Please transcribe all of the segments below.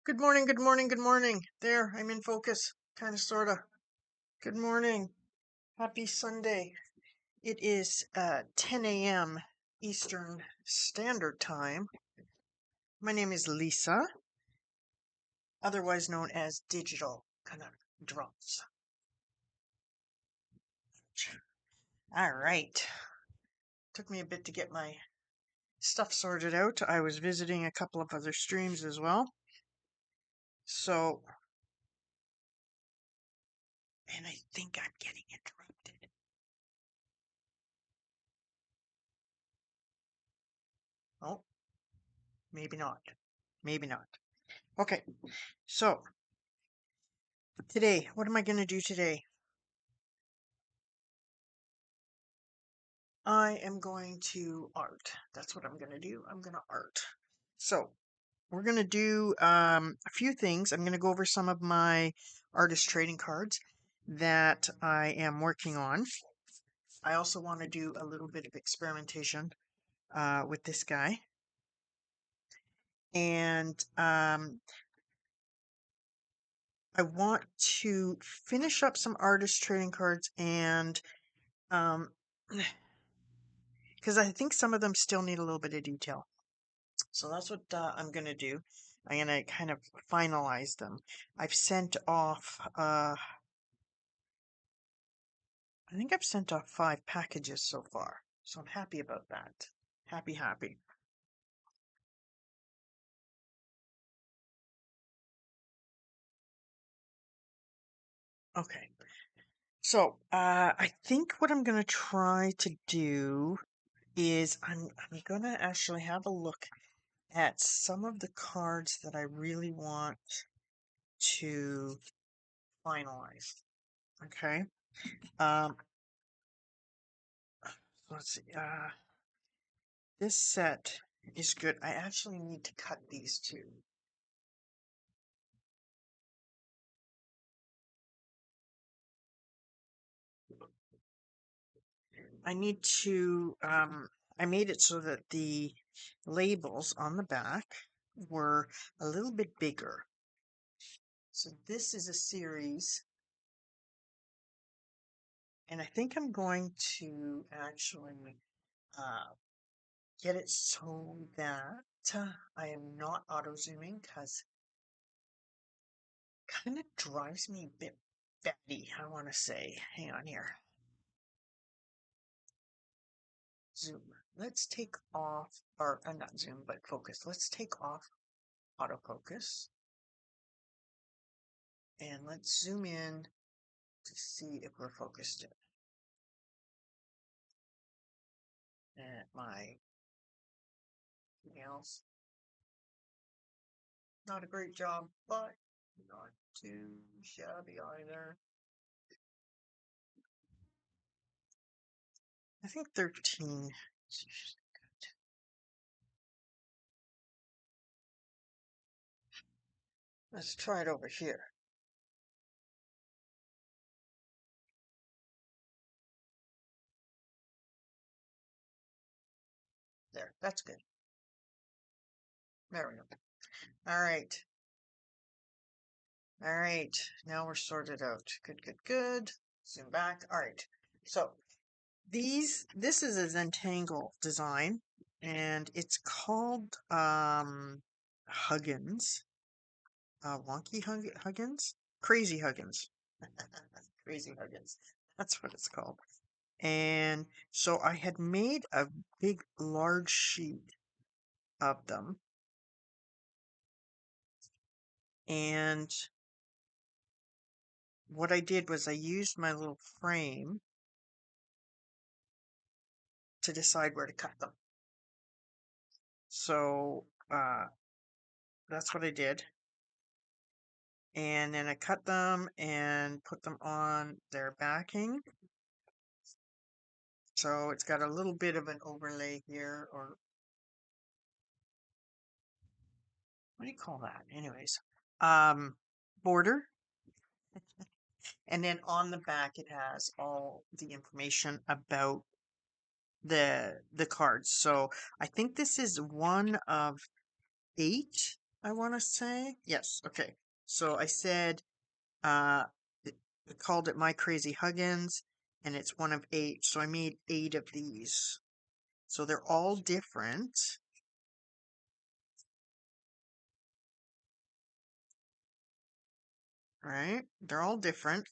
Good morning, good morning, good morning. There, I'm in focus. Kind of, sort of. Good morning. Happy Sunday. It is 10 a.m. Eastern Standard Time. My name is Lisa, otherwise known as Digital Conundrums. All right. Took me a bit to get my stuff sorted out. I was visiting a couple of other streams as well. So, and I think I'm getting interrupted. Oh, maybe not. Maybe not. Okay, so today, what am I going to do today? I am going to art. That's what I'm going to do. I'm going to art. So we're going to do a few things. I'm going to go over some of my artist trading cards that I am working on. I also want to do a little bit of experimentation with this guy. And I want to finish up some artist trading cards and because I think some of them still need a little bit of detail. So that's what I'm going to do. I'm going to kind of finalize them. I've sent off, I think I've sent off 5 packages so far. So I'm happy about that. Happy, happy. Okay. So I think what I'm going to try to do is I'm going to actually have a look at some of the cards that I really want to finalize. Okay. Um, let's see. This set is good. I actually need to cut these two. I need to, I made it so that the labels on the back were a little bit bigger. So this is a series, and I think I'm going to actually uh, get it so that I am not auto zooming because kind of drives me a bit batty, I want to say. Hang on here. Zoom. Let's take off, or not zoom, but focus. Let's take off autofocus. And let's zoom in to see if we're focused at my nails. Not a great job, but not too shabby either. I think 13 is usually good. Let's try it over here. There, that's good. There we go. All right. All right. Now we're sorted out. Good, good, good. Zoom back. All right. So this is a Zentangle design, and it's called Huggins. Wonky Huggins? Crazy Huggins. Crazy Huggins. That's what it's called. And so I had made a big, large sheet of them. And what I did was I used my little frame to decide where to cut them. So that's what I did. And then I cut them and put them on their backing. So it's got a little bit of an overlay here, or what do you call that? Anyways, border. And then on the back, it has all the information about the cards. So I think this is one of 8 I want to say. Yes. Okay. So I said, uh, it, I called it My Crazy Huggins, and it's one of 8. So I made 8 of these. So they're all different, right? They're all different.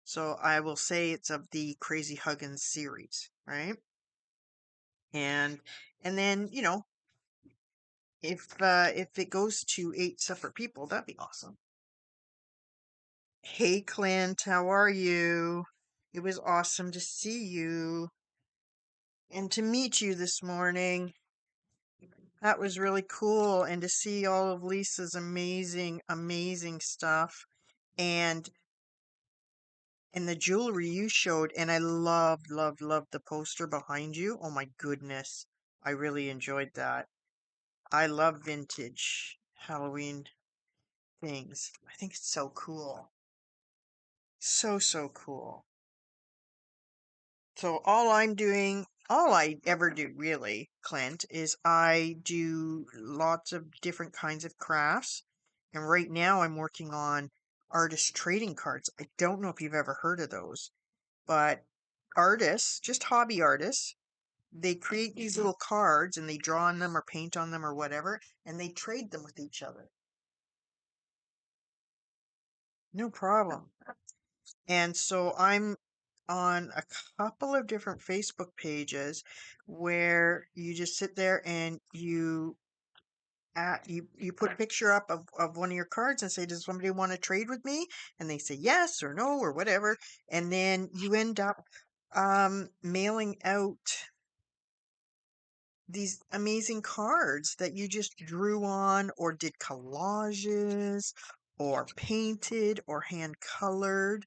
So I will say it's of the Crazy Huggins series, right? And and then, if it goes to 8 separate people, that'd be awesome. Hey Clint, how are you? It was awesome to see you and to meet you this morning. That was really cool, and to see all of Lisa's amazing, amazing stuff. And and the jewelry you showed, and I loved, loved, loved the poster behind you. Oh my goodness. I really enjoyed that. I love vintage Halloween things. I think it's so cool. So, so cool. So all I ever do really, Clint, is I do lots of different kinds of crafts. And right now I'm working on artist trading cards. I don't know if you've ever heard of those, but artists, just hobby artists, they create these little cards and they draw on them or paint on them or whatever, and they trade them with each other. No problem. And so I'm on a couple of different Facebook pages where you just sit there and you put a picture up of one of your cards and say, does somebody want to trade with me? And they say yes or no or whatever. And then you end up mailing out these amazing cards that you just drew on or did collages or painted or hand colored,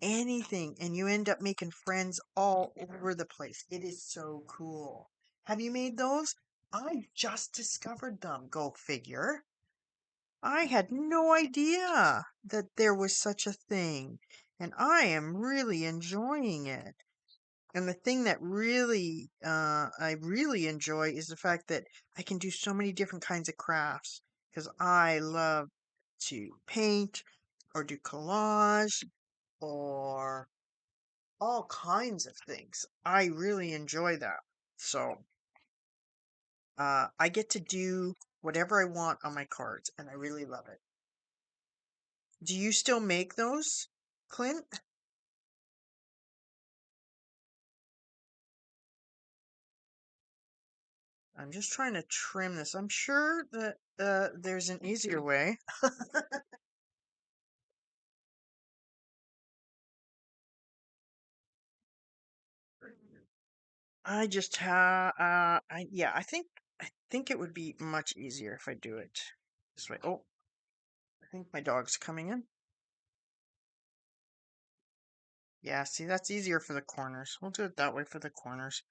anything, and you end up making friends all over the place. It is so cool. Have you made those? I just discovered them. Go figure. I had no idea that there was such a thing, and I am really enjoying it. And the thing that I really enjoy is the fact that I can do so many different kinds of crafts because I love to paint or do collage or all kinds of things. I really enjoy that. So, I get to do whatever I want on my cards, and I really love it. Do you still make those, Clint? I'm just trying to trim this. I'm sure that there's an easier way. I think it would be much easier if I do it this way. Oh, I think my dog's coming in. Yeah, see, that's easier for the corners. We'll do it that way for the corners.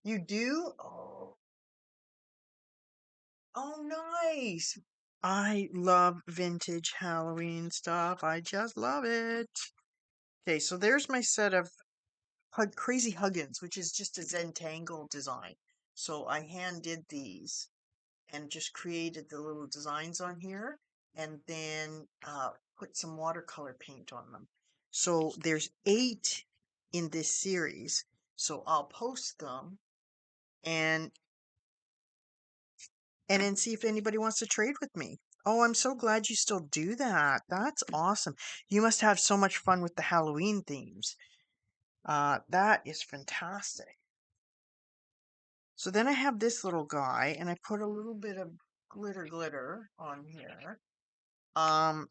You do? Oh, nice. I love vintage Halloween stuff. I just love it. Okay, so there's my set of Crazy Huggins, which is just a Zentangle design. So I hand did these and just created the little designs on here and then put some watercolor paint on them. So there's 8 in this series. So I'll post them and then see if anybody wants to trade with me. Oh, I'm so glad you still do that. That's awesome. You must have so much fun with the Halloween themes. That is fantastic. So then I have this little guy, and I put a little bit of glitter on here. Um,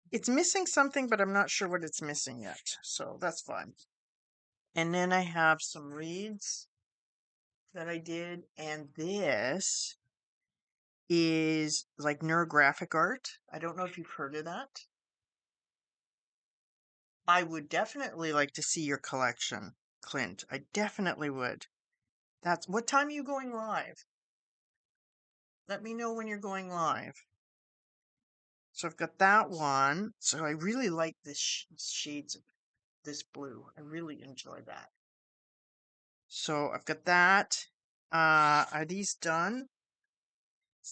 it's missing something, but I'm not sure what it's missing yet. So that's fine. And then I have some reeds that I did, and this is like neurographic art. I don't know if you've heard of that. I would definitely like to see your collection, Clint. I definitely would. That's what time are you going live? Let me know when you're going live. So I've got that one. So I really like this shades of this blue. I really enjoy that. So I've got that. Are these done?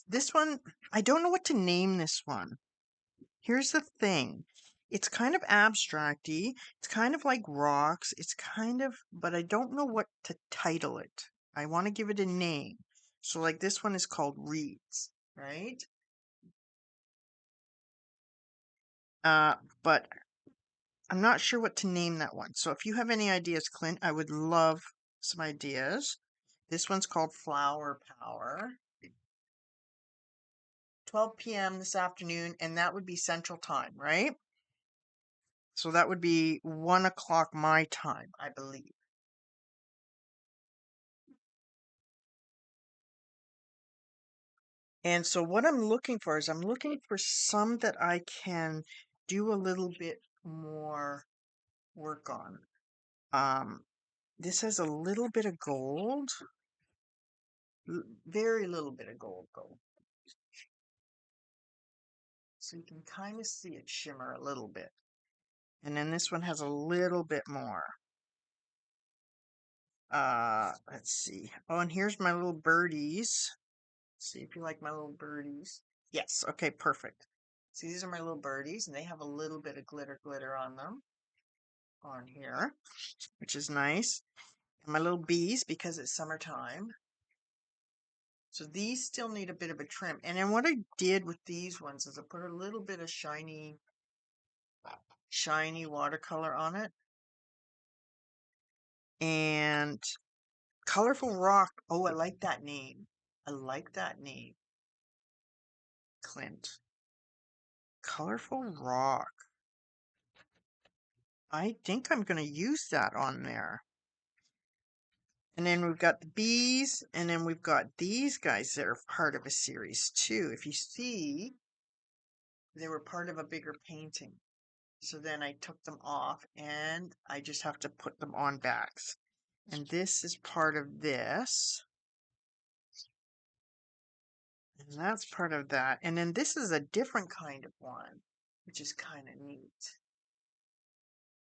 This one, I don't know what to name this one. Here's the thing. It's kind of abstracty. It's kind of like rocks. It's kind of, but I don't know what to title it. I want to give it a name. So like this one is called Reeds, right? Uh, but I'm not sure what to name that one. So if you have any ideas, Clint, I would love some ideas. This one's called Flower Power. 12 p.m. this afternoon, and that would be Central Time, right? So that would be 1 o'clock my time, I believe. And so what I'm looking for is I'm looking for some that I can do a little bit more work on. Um, this has a little bit of gold, very little bit of gold though. So you can kind of see it shimmer a little bit. And then this one has a little bit more. Let's see. Oh, and here's my little birdies. See if you like my little birdies. Yes, okay, perfect. See, these are my little birdies, and they have a little bit of glitter on them on here, which is nice. And my little bees, because it's summertime. So these still need a bit of a trim. And then what I did with these ones is I put a little bit of shiny watercolor on it. And Colorful Rock. Oh, I like that name. I like that name, Clint. Colorful Rock. I think I'm going to use that on there. And then we've got the bees, and then we've got these guys that are part of a series too. If you see, they were part of a bigger painting. So then I took them off and I just have to put them on backs. And this is part of this. And that's part of that. And then this is a different kind of one, which is kind of neat.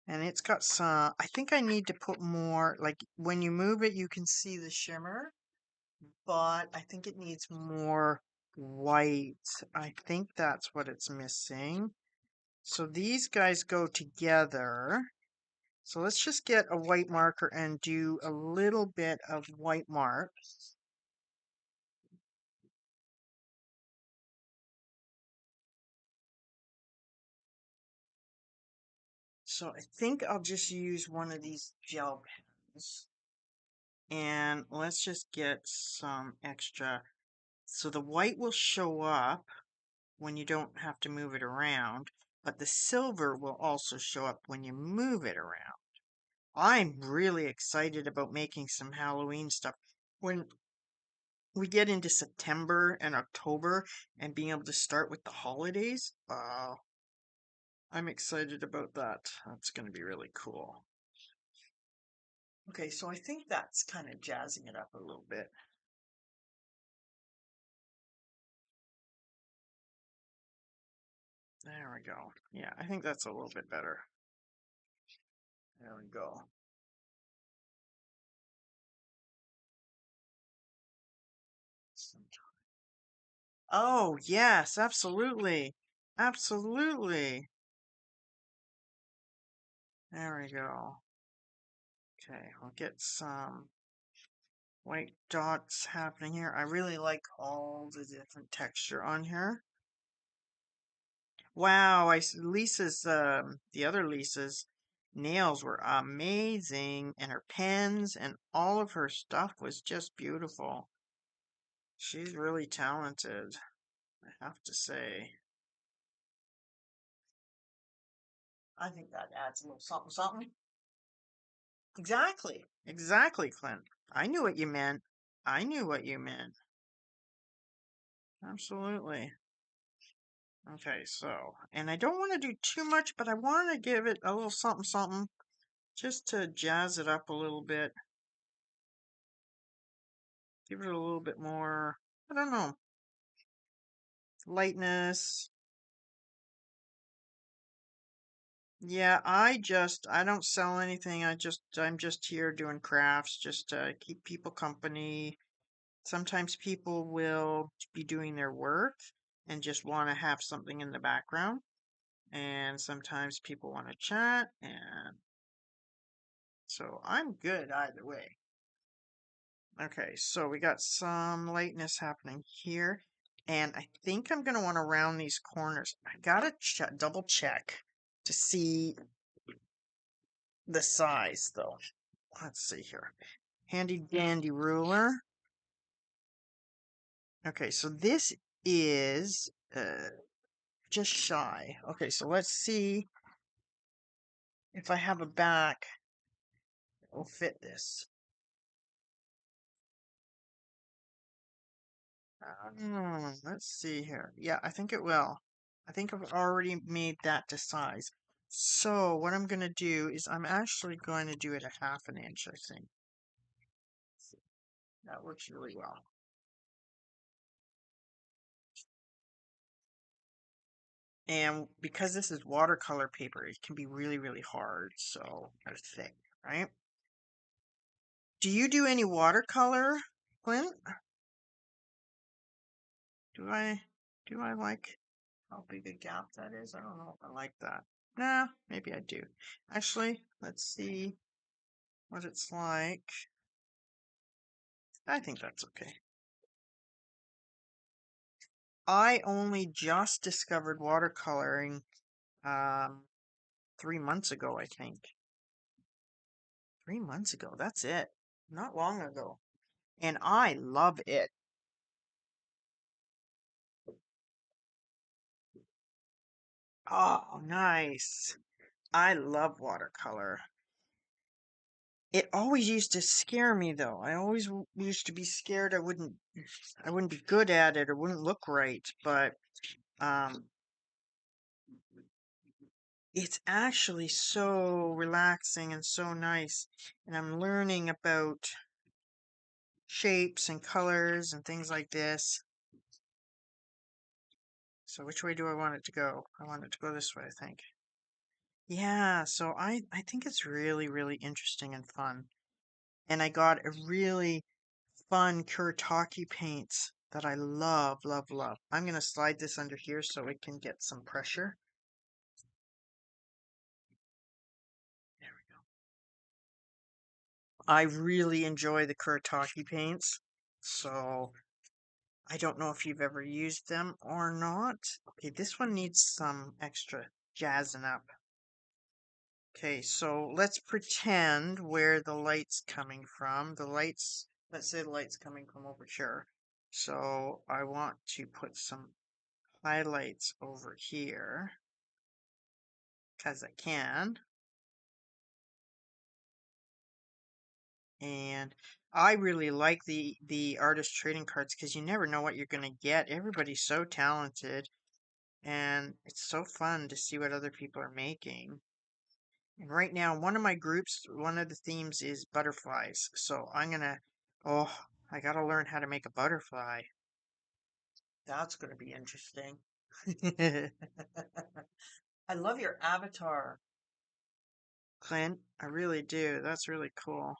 And it's got some, I think I need to put more, like when you move it, you can see the shimmer, but I think it needs more white. I think that's what it's missing. So these guys go together. So let's just get a white marker and do a little bit of white mark. So I think I'll just use one of these gel pens. And let's just get some extra. So the white will show up when you don't have to move it around, but the silver will also show up when you move it around. I'm really excited about making some Halloween stuff. When we get into September and October and being able to start with the holidays, I'm excited about that. That's going to be really cool. Okay, so I think that's kind of jazzing it up a little bit. There we go. Yeah, I think that's a little bit better. There we go. Oh, yes, absolutely. Absolutely. There we go. Okay, I'll get some white dots happening here. I really like all the different texture on here. Wow, Lisa's the other Lisa's nails were amazing, and her pens and all of her stuff was just beautiful. She's really talented, I have to say. I think that adds a little something something. Exactly. Exactly, Clint. I knew what you meant. I knew what you meant. Absolutely. Okay, so, and I don't want to do too much, but I want to give it a little something something just to jazz it up a little bit. Give it a little bit more, I don't know, lightness. Yeah, I don't sell anything. I'm just here doing crafts just to keep people company. Sometimes people will be doing their work and just want to have something in the background. And sometimes people want to chat. And so I'm good either way. Okay, so we got some lightness happening here. And I think I'm going to want to round these corners. I got to double check to see the size, though. Let's see here. Handy dandy ruler. Okay, so this is just shy. Okay, so let's see if I have a back that will fit this. Let's see here. Yeah, I think it will. I think I've already made that to size. So what I'm going to do is I'm actually going to do it a half an inch, I think. That works really well. And because this is watercolor paper, it can be really, really hard. So, or thick, right? Do you do any watercolor, Clint? Do I like how big a gap that is? I don't know if I like that. Nah, maybe I do. Actually, let's see what it's like. I think that's okay. I only just discovered watercoloring 3 months ago, I think. 3 months ago, that's it. Not long ago. And I love it. Oh, nice. I love watercolor. It always used to scare me though. I always used to be scared I wouldn't be good at it or wouldn't look right, but um it's actually so relaxing and so nice. And I'm learning about shapes and colors and things like this. So which way do I want it to go? I want it to go this way, I think. Yeah, so I think it's really, really interesting and fun. And I got a really fun Kuretake paints that I love, love, love. I'm going to slide this under here so it can get some pressure. There we go. I really enjoy the Kuretake paints. So I don't know if you've ever used them or not. Okay, this one needs some extra jazzing up. Okay, so let's pretend where the light's coming from. Let's say the light's coming from over here. So I want to put some highlights over here because I can. And I really like the artist trading cards because you never know what you're going to get. Everybody's so talented and it's so fun to see what other people are making. And right now, one of my groups, one of the themes is butterflies. So I gotta learn how to make a butterfly. That's gonna be interesting. I love your avatar, Clint. I really do. That's really cool.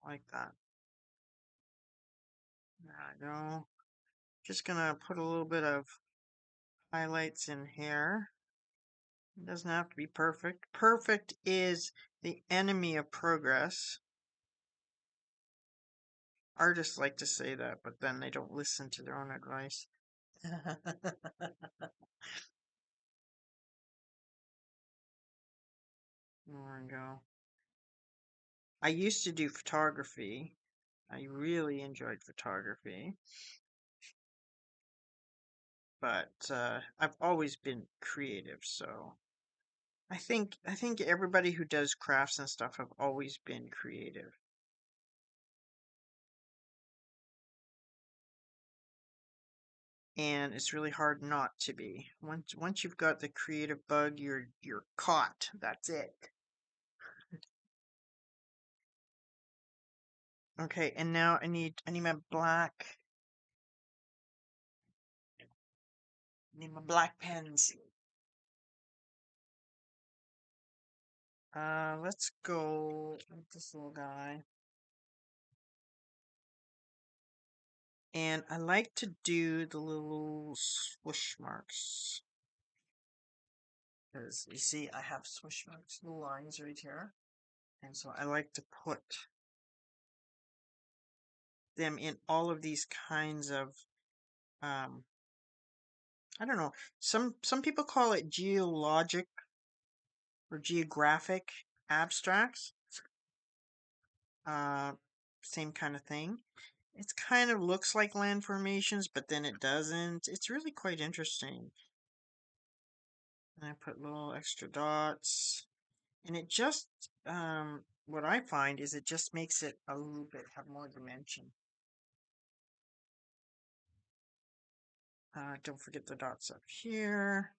I like that. There I go. Just gonna put a little bit of highlights in here. It doesn't have to be perfect. Perfect is the enemy of progress. Artists like to say that, but then they don't listen to their own advice. There we go. I used to do photography. I really enjoyed photography, but I've always been creative, so I think everybody who does crafts and stuff have always been creative. And it's really hard not to be. Once you've got the creative bug, you're caught. That's it. Okay, and now I need my black. I need my black pens. Let's go with this little guy. And I like to do the little swoosh marks. Because you see, I have swoosh marks, little lines right here. And so I like to put them in all of these kinds of, I don't know, some people call it geologic or geographic abstracts. Uh, Same kind of thing. It kind of looks like land formations, but then it doesn't. It's really quite interesting. And I put little extra dots. And it just, what I find is it just makes it a little bit have more dimension. Don't forget the dots up here.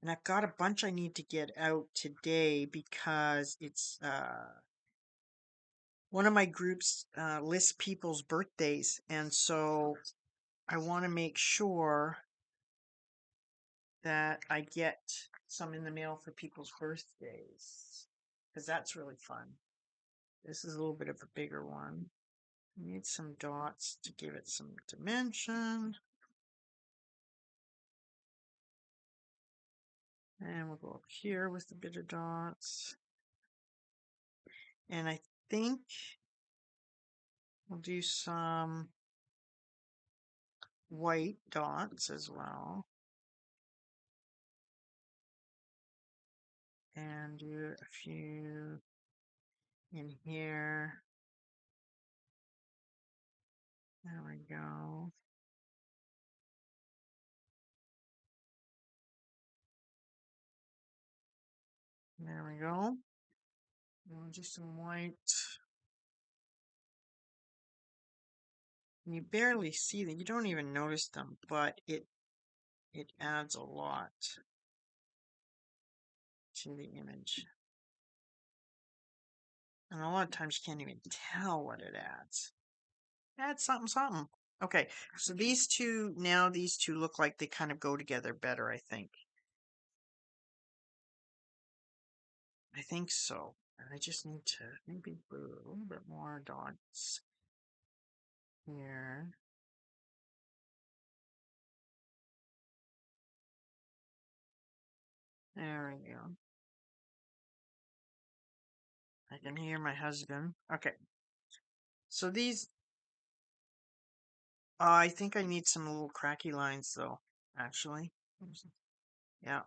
And I've got a bunch I need to get out today because it's one of my groups lists people's birthdays. And so I want to make sure that I get some in the mail for people's birthdays because that's really fun. This is a little bit of a bigger one. Need some dots to give it some dimension. And we'll go up here with the bit of dots. And I think we'll do some white dots as well. And do a few in here. There we go. There we go. And we'll do some white. And you barely see them. You don't even notice them, but it adds a lot to the image. And a lot of times you can't even tell what it adds. Adds something, something. Okay, so these two look like they kind of go together better, I think. I think so. And I just need to maybe put a little bit more dots here. There we go. I can hear my husband. Okay. So these, I think I need some little cracky lines though, actually. Yeah.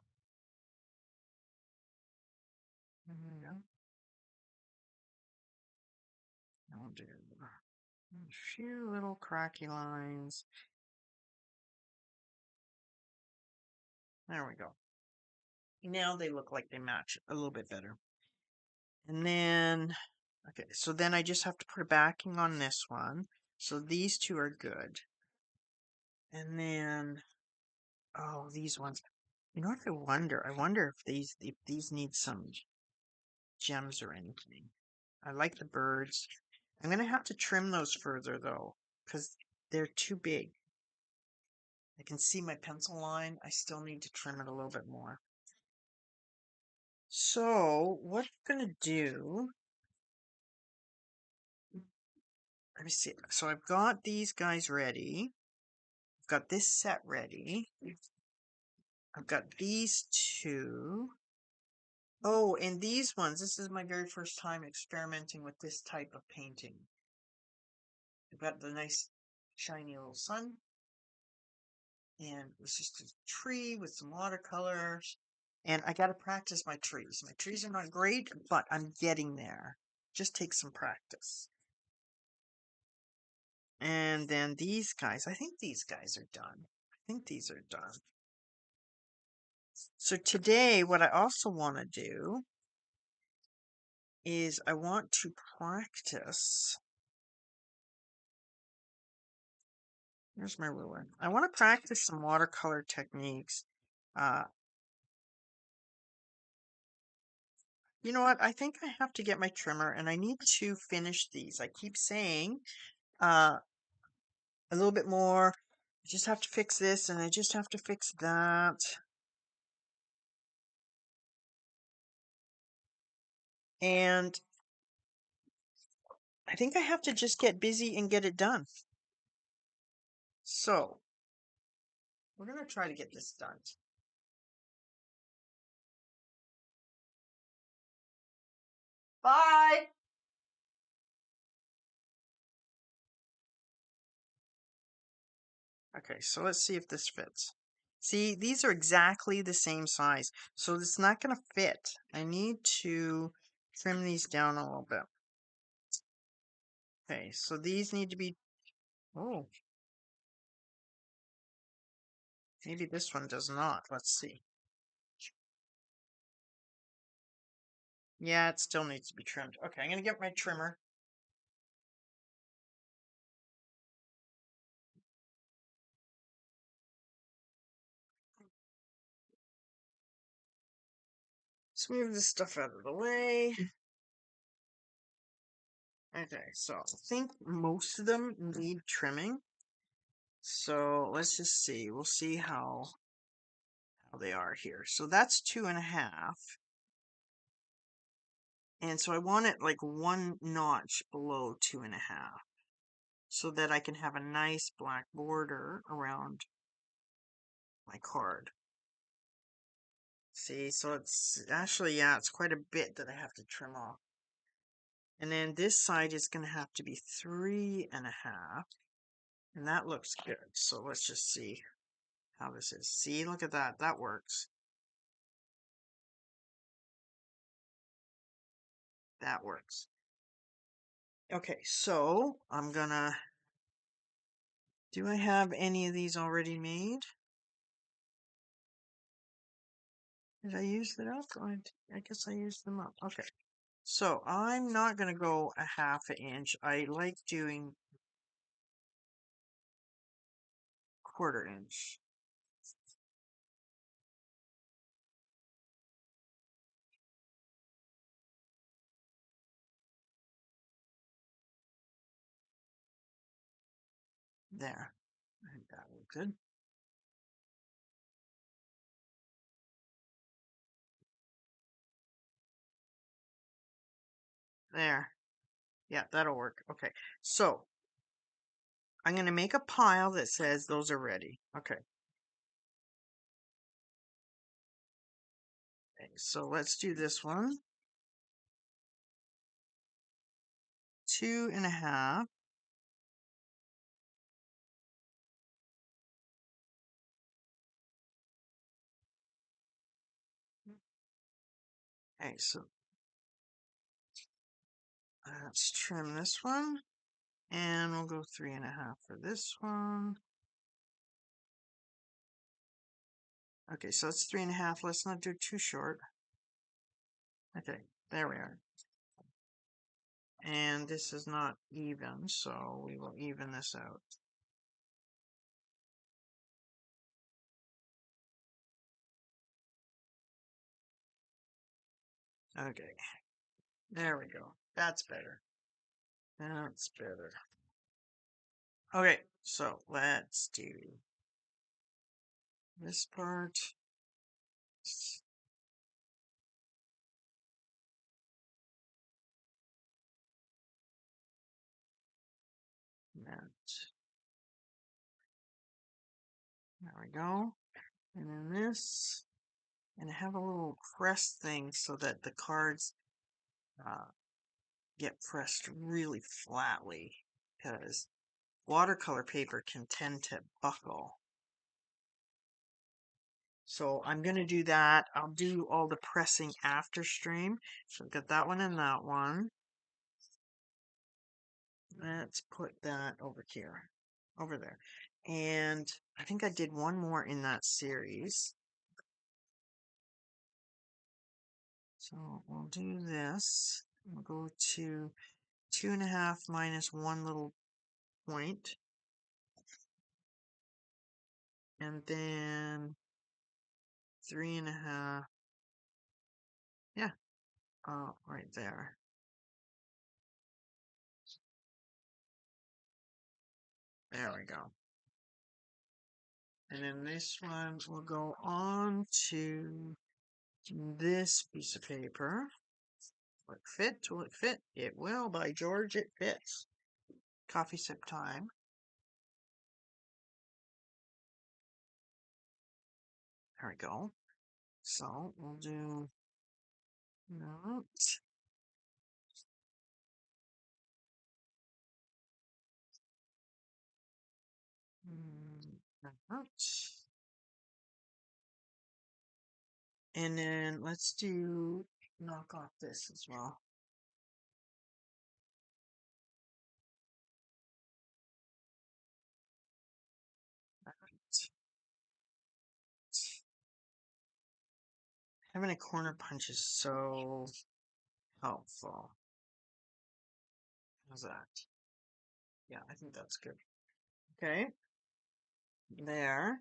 There we go. I'll do a few little cracky lines. There we go. Now they look like they match a little bit better. And then, okay, so then I just have to put a backing on this one. So these two are good. And then, oh, these ones. You know what I wonder? I wonder if these need some gems or anything. I like the birds. I'm gonna have to trim those further though, because they're too big. I can see my pencil line. I still need to trim it a little bit more. So what I'm gonna do, let me see. So I've got these guys ready. I've got this set ready. I've got these two. Oh, and these ones. This is my very first time experimenting with this type of painting. I've got the nice shiny little sun. And it's just a tree with some watercolors. And I got to practice my trees. My trees are not great, but I'm getting there. Just take some practice. And then these guys, I think these guys are done. I think these are done. So today, what I also want to do is I want to practice. Here's my ruler. I want to practice some watercolor techniques. You know what? I think I have to get my trimmer and I need to finish these. I keep saying a little bit more. I just have to fix this and I just have to fix that. And I think I have to just get busy and get it done. So we're going to try to get this done. Bye. Okay, so let's see if this fits. See, these are exactly the same size, so it's not going to fit. I need to trim these down a little bit. Okay, so these need to be, oh, maybe this one does not. Let's see. Yeah, it still needs to be trimmed. Okay, I'm going to get my trimmer. Let's move this stuff out of the way. Okay, so I think most of them need trimming. So let's just see. We'll see how they are here. So that's 2.5. And so I want it like one notch below 2.5 so that I can have a nice black border around my card. See, so it's actually, yeah, it's quite a bit that I have to trim off. And then this side is going to have to be 3.5. And that looks good. So let's just see how this is. See, look at that. That works. That works. Okay, so I'm gonna, do I have any of these already made? Did I use it up? I guess I used them up. Okay. So I'm not gonna go a 1/2 inch. I like doing 1/4 inch. There. I think that looks good. There. Yeah, that'll work. Okay. So I'm gonna make a pile that says those are ready. Okay. Okay, so let's do this one. 2.5. Okay, so let's trim this one. And we'll go 3.5 for this one. Okay, so it's 3.5. Let's not do too short. Okay, there we are. And this is not even, so we will even this out. Okay, there we go. That's better. That's better. Okay, so let's do this part. That. There we go. And then this. And I have a little press thing so that the cards get pressed really flatly because watercolor paper can tend to buckle. So I'm going to do that. I'll do all the pressing after stream. So I've got that one and that one. Let's put that over here, over there. And I think I did one more in that series. So we'll do this. We'll go to 2.5 minus one little point. And then 3.5. Yeah, right there. There we go. And then this one will go on to this piece of paper. Will it fit? Will it fit? It will, by George, it fits. Coffee sip time. There we go. So we'll do that. That. And then let's do knock off this as well. Having a corner punch is so helpful. How's that? Yeah, I think that's good. Okay. There.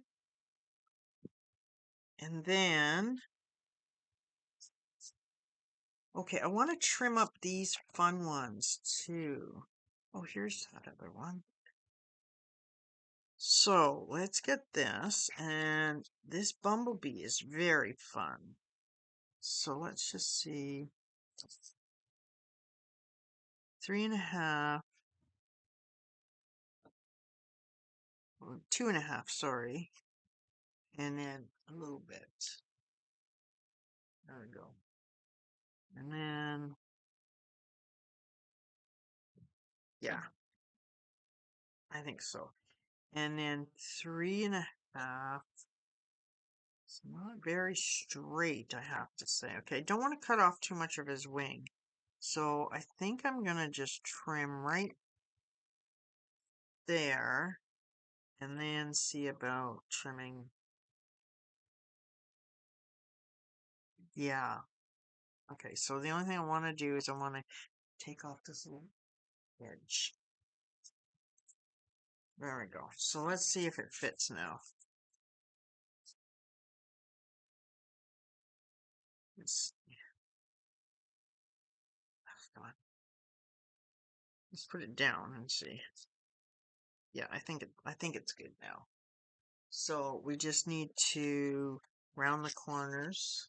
And then, okay, I want to trim up these fun ones too. Oh, here's that other one. So let's get this. And this bumblebee is very fun. So let's just see. 3.5. 2.5, sorry. And then a little bit. There we go. And then, yeah, I think so. And then 3.5. It's not very straight, I have to say. Okay, don't want to cut off too much of his wing. So I think I'm going to just trim right there and then see about trimming. Yeah. Okay, so the only thing I want to do is I want to take off this little edge. There we go. So let's see if it fits now. Let's, come on. Let's put it down and see. Yeah, I think it's good now. So we just need to round the corners.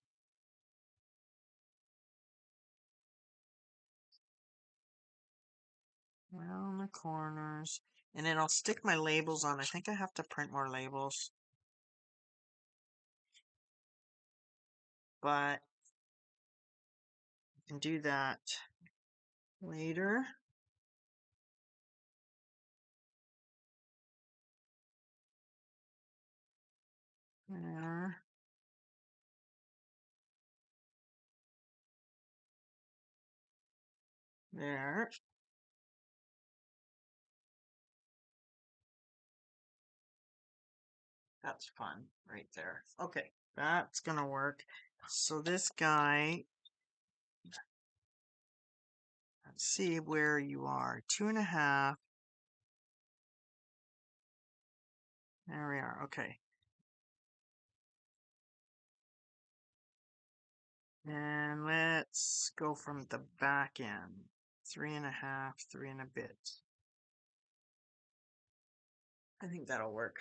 Round the corners. And then I'll stick my labels on. I think I have to print more labels. But I can do that later. There. There. That's fun right there. Okay, that's gonna work. So this guy, let's see where you are. 2.5. There we are. Okay. And let's go from the back end. 3.5, 3 and a bit. I think that'll work.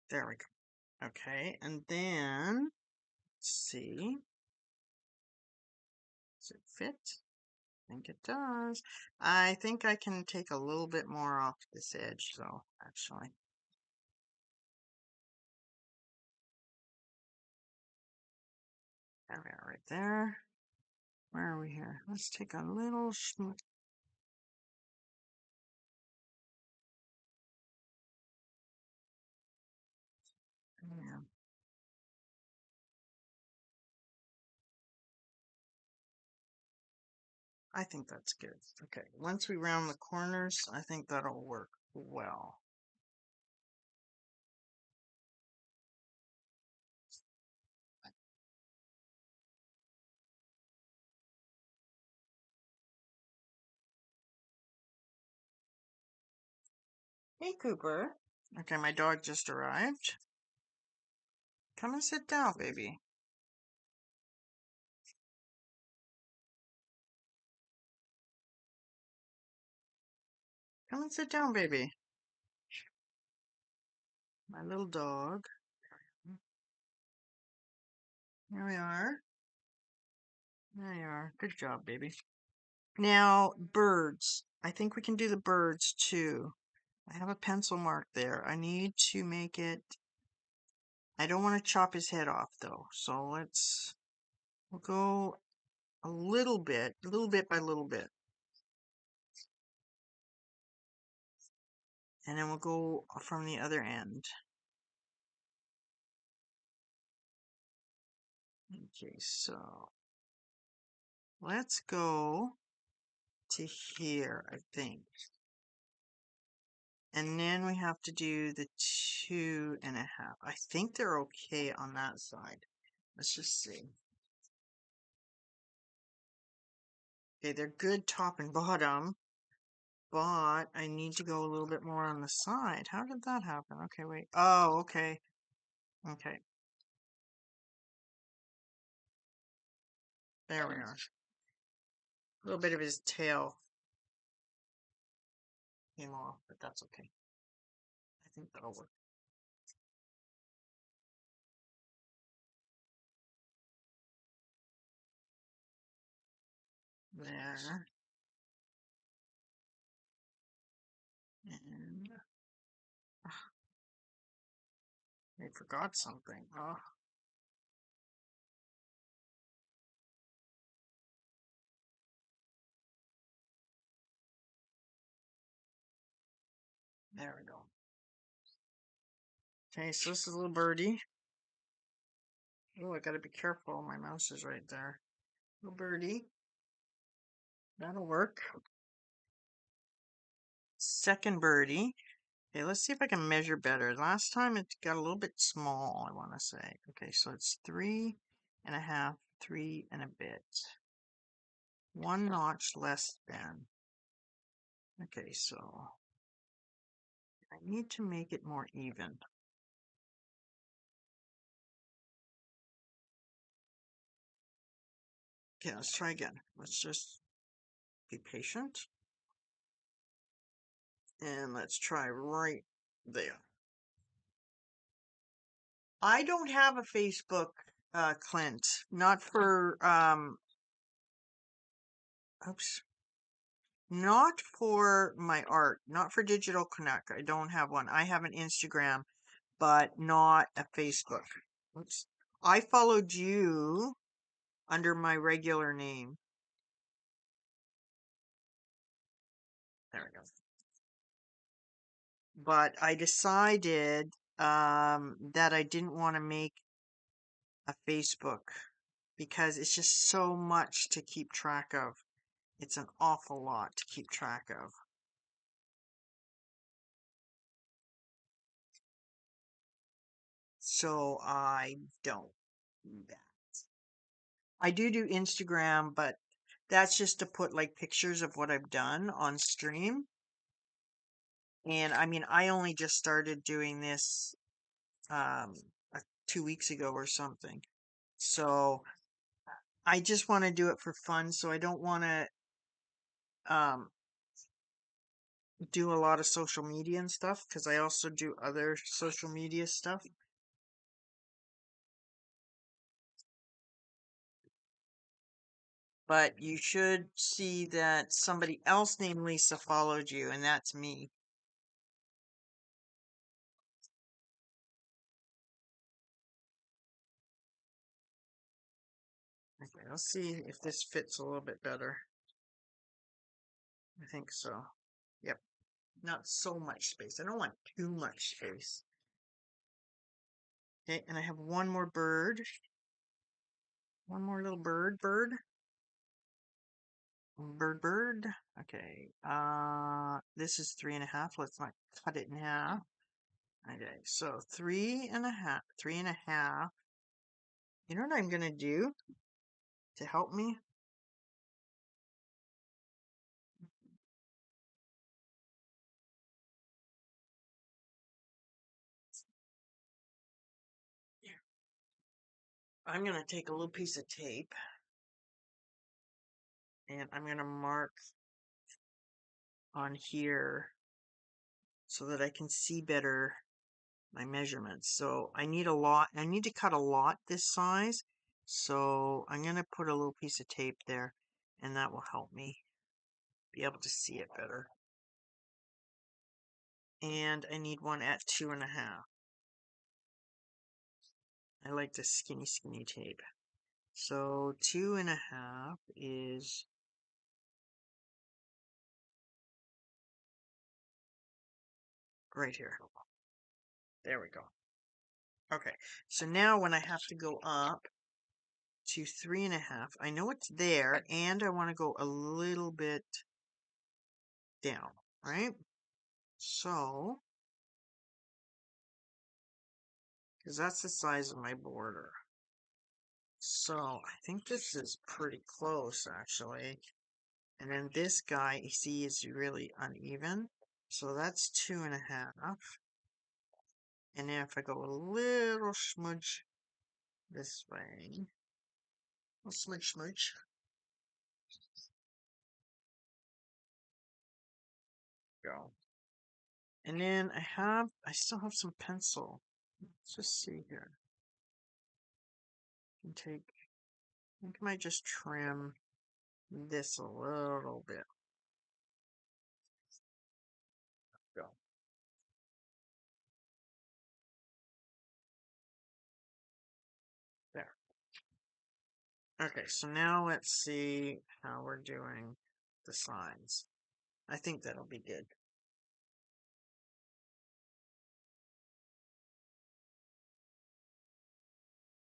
There we go. Okay, and then let's see. Does it fit? I think it does. I think I can take a little bit more off this edge, though, actually. There we are, right there. Where are we here? Let's take a little yeah. I think that's good. Okay, once we round the corners, I think that'll work well. Hey, Cooper. Okay, my dog just arrived. Come and sit down, baby. Come and sit down, baby. My little dog. Here we are. There you are. Good job, baby. Now, birds. I think we can do the birds too. I have a pencil mark there. I need to make it. I don't want to chop his head off though. So we'll go a little bit by little bit. And then we'll go from the other end. Okay, so let's go to here, I think. And then we have to do the 2.5. I think they're okay on that side. Let's just see. Okay, they're good top and bottom, but I need to go a little bit more on the side. How did that happen? Okay, wait. Oh, okay. Okay. There we are. A little bit of his tail came off, but that's okay. I think that'll work. There. And I forgot something. Oh, there we go. Okay, so this is a little birdie. Oh, I gotta be careful. My mouse is right there. Little birdie. That'll work. Second birdie. Okay, let's see if I can measure better. Last time it got a little bit small, I want to say. Okay, so it's 3.5, 3 and a bit. One notch less than. Okay, so I need to make it more even. Okay, let's try again. Let's just be patient. And let's try right there. I don't have a Facebook, Clint. Not for, oops. Not for my art. Not for Digital Connect. I don't have one. I have an Instagram, but not a Facebook. Oops. I followed you under my regular name. There we go. But I decided that I didn't want to make a Facebook because it's just so much to keep track of. It's an awful lot to keep track of. So I don't do that. I do Instagram, but that's just to put like pictures of what I've done on stream. And I mean, I only just started doing this um 2 weeks ago or something. So I just want to do it for fun. So I don't want to um do a lot of social media and stuff because I also do other social media stuff. But you should see that somebody else named Lisa followed you, and that's me. Okay, let's see if this fits a little bit better. I think so. Yep. Not so much space. I don't want too much space. Okay, and I have one more bird. One more little bird. Bird. Okay. This is 3.5. Let's not cut it in half. Okay, so 3.5. 3.5. You know what I'm gonna do to help me? I'm gonna take a little piece of tape and I'm gonna mark on here so that I can see better my measurements. So I need to cut a lot this size. So I'm going to put a little piece of tape there and that will help me be able to see it better. and I need one at 2.5. I like the skinny tape. So 2.5 is right here. There we go. Okay, so now when I have to go up to 3.5, I know it's there, and I want to go a little bit down, right? So, because that's the size of my border. So I think this is pretty close, actually. And then this guy, you see, is really uneven. So that's 2.5. And then if I go a little smudge this way, a smudge, go. And then I still have some pencil. Let's just see here. I think I might just trim this a little bit. Go. There. Okay, so now let's see how we're doing the signs. I think that'll be good.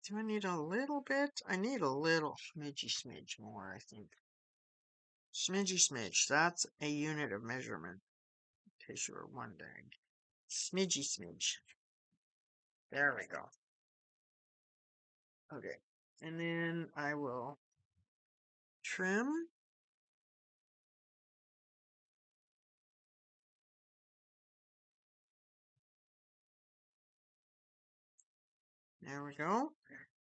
Do I need a little bit? I need a little smidge more, I think. Smidge. That's a unit of measurement. In case you were wondering. Smidge. There we go. Okay. And then I will trim. There we go.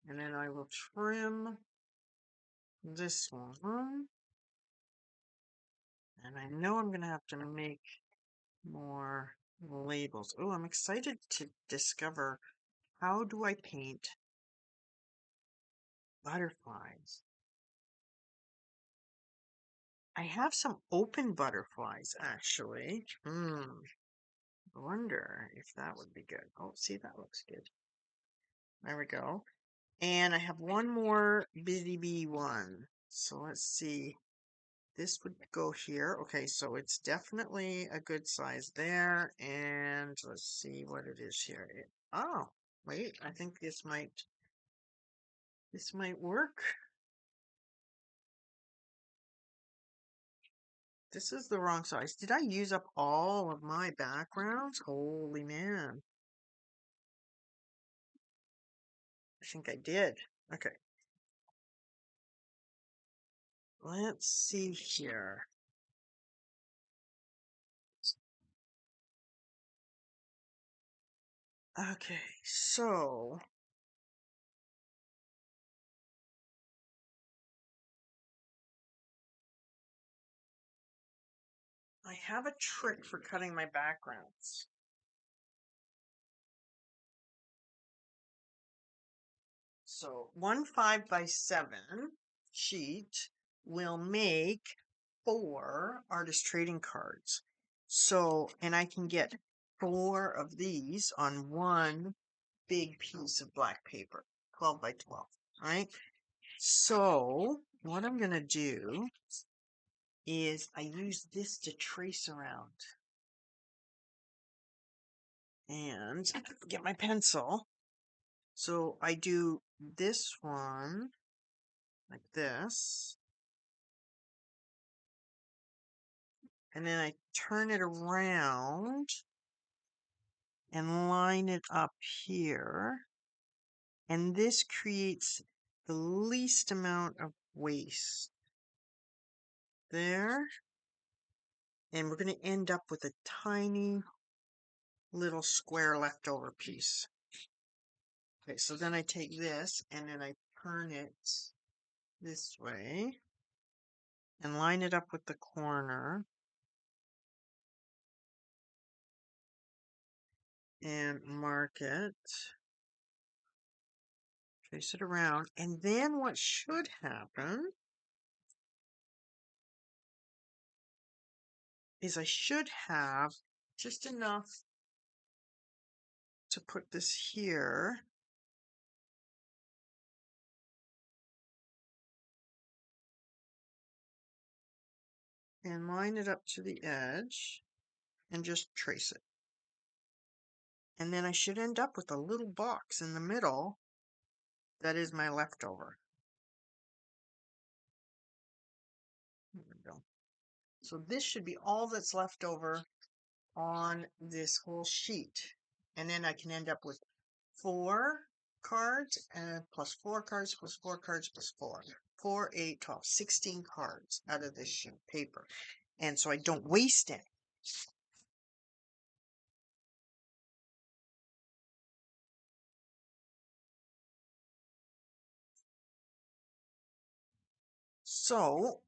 And then I will trim this one. And I know I'm going to have to make more labels. Oh, I'm excited to discover how do I paint butterflies. I have some open butterflies, actually. I wonder if that would be good. Oh, see, that looks good. There we go. And I have one more Busy Bee one. So let's see. This would go here. Okay, so it's definitely a good size there. And let's see what it is here. Oh, wait, I think this might work. This is the wrong size. Did I use up all of my backgrounds? Holy man. I think I did. Okay. Let's see here. Okay, so I have a trick for cutting my backgrounds. So 1 5x7 sheet will make 4 artist trading cards. So, and I can get 4 of these on one big piece of black paper, 12 by 12, right? So what I'm going to do is I use this to trace around. And get my pencil. So I do this one like this. And then I turn it around and line it up here. And this creates the least amount of waste. There. And we're going to end up with a tiny little square leftover piece. Okay, so then I take this and then I turn it this way and line it up with the corner and mark it, trace it around, and then what should happen is I should have just enough to put this here. And line it up to the edge and just trace it. And then I should end up with a little box in the middle that is my leftover. There we go. So this should be all that's left over on this whole sheet. And then I can end up with 4 cards and plus 4 cards plus 4 cards plus 4. 4, 8, 12, 16 cards out of this sheet of paper. And so I don't waste any. So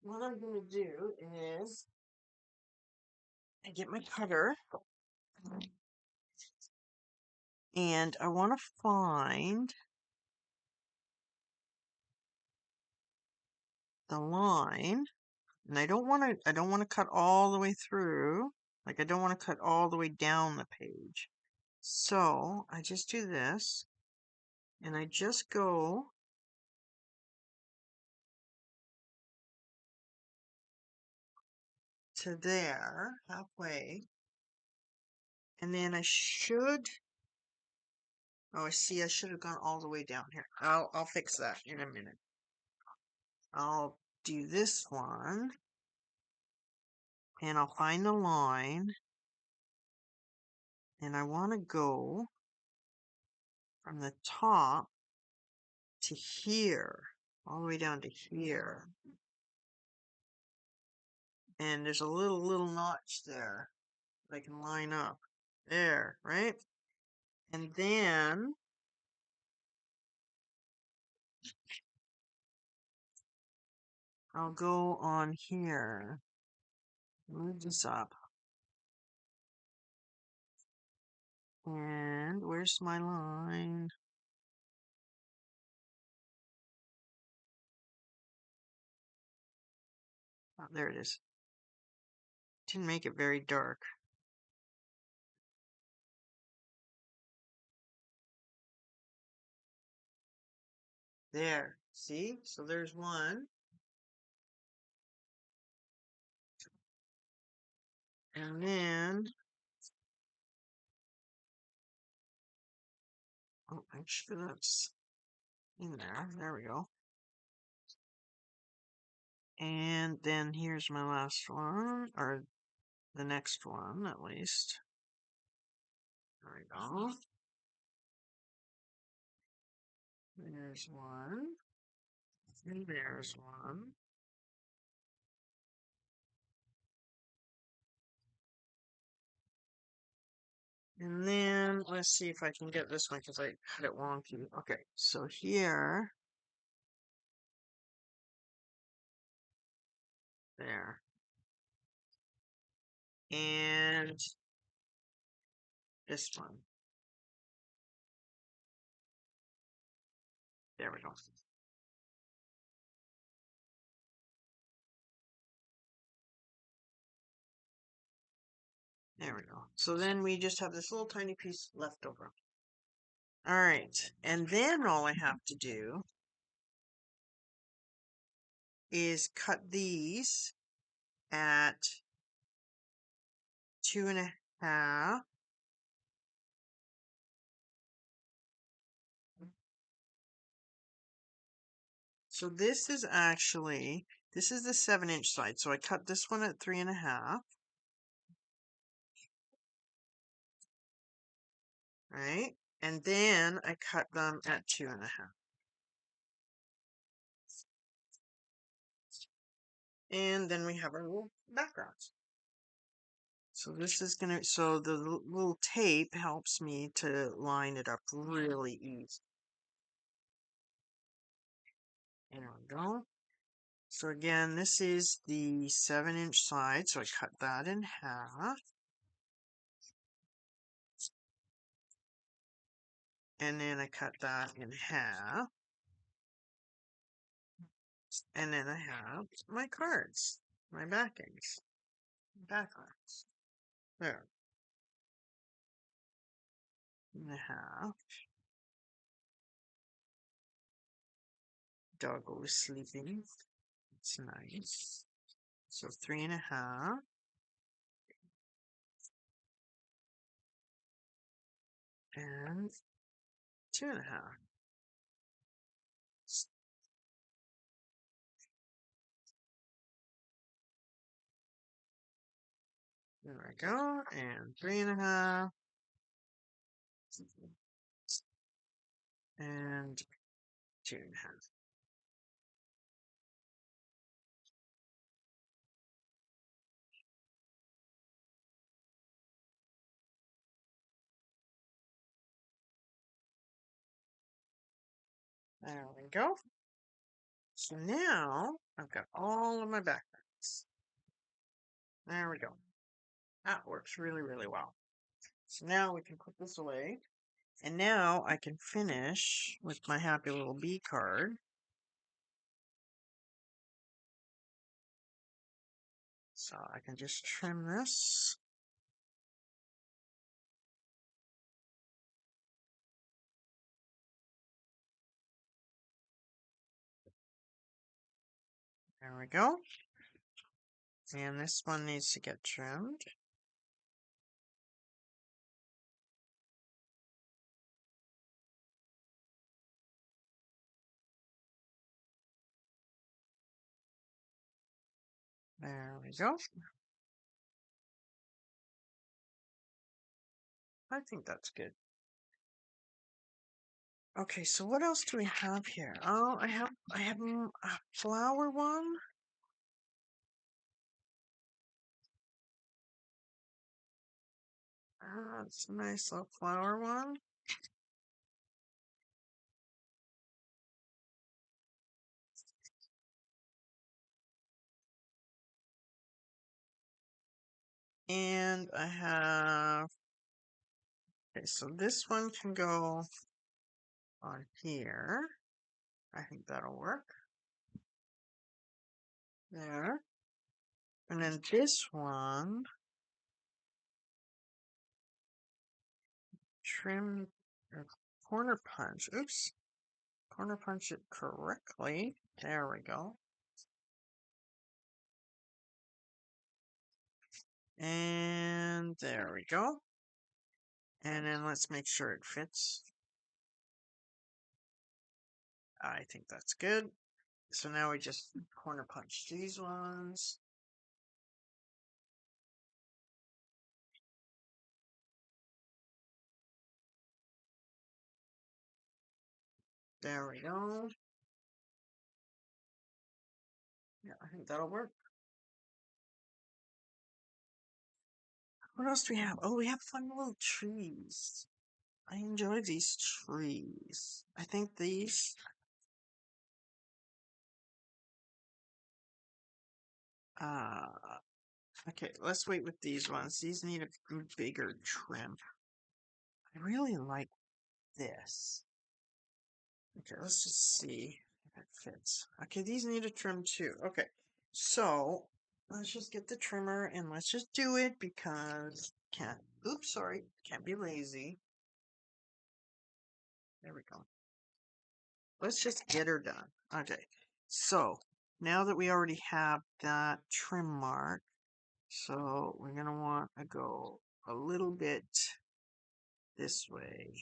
what I'm going to do is I get my cutter and I want to find the line, and I don't want to cut all the way through. Like I don't want to cut all the way down the page. So I just do this and I just go to there halfway, and then I should, oh, I see, I should have gone all the way down here. I'll fix that in a minute. I'll do this one and I'll find the line, and I want to go from the top to here, all the way down to here. And there's a little notch there that I can line up. There, right? And then I'll go on here. Move this up. And where's my line? Oh, there it is. Didn't make it very dark. There. See? So there's one. And then, oh, make sure that's in there. There we go. And then here's my last one, or the next one at least. There we go. There's one. And there's one. And then let's see if I can get this one because I had it wonky. Okay, so here, there, and this one. There we go. There we go. So then we just have this little tiny piece left over. All right, and then all I have to do is cut these at 2.5. So this is actually, this is the 7-inch side. So I cut this one at 3.5. Right? And then I cut them at 2.5. And then we have our little backgrounds. So this is gonna, so the little tape helps me to line it up really easy. There we go. So again, this is the 7-inch side, so I cut that in half. And then I cut that in half. And then I have my cards, my backings, backgrounds. There. 2.5. Doggo is sleeping. It's nice. So 3.5. And 2.5. There we go. And 3.5. And 2.5. There we go. So now I've got all of my backgrounds. There we go. That works really, really well. So now we can put this away. And now I can finish with my happy little bee card. So I can just trim this. There we go. And this one needs to get trimmed. There we go. I think that's good. Okay, so what else do we have here? Oh, I have a flower one. It's a nice little flower one. And I have, okay, so this one can go on here. I think that'll work. There. And then this one, trim or corner punch. Oops. Corner punch it correctly. There we go. And there we go. And then let's make sure it fits. I think that's good. So now we just corner punch these ones. There we go. Yeah, I think that'll work. What else do we have? Oh, we have fun little trees. I enjoy these trees. I think these. Uh, okay, let's wait with these ones. These need a bigger trim. I really like this. Okay, let's just see if it fits. Okay, these need a trim too. Okay, so let's just get the trimmer and let's just do it because can't. Oops, sorry, can't be lazy. There we go. Let's just get her done. Okay, so now that we already have that trim mark, so we're gonna want to go a little bit this way.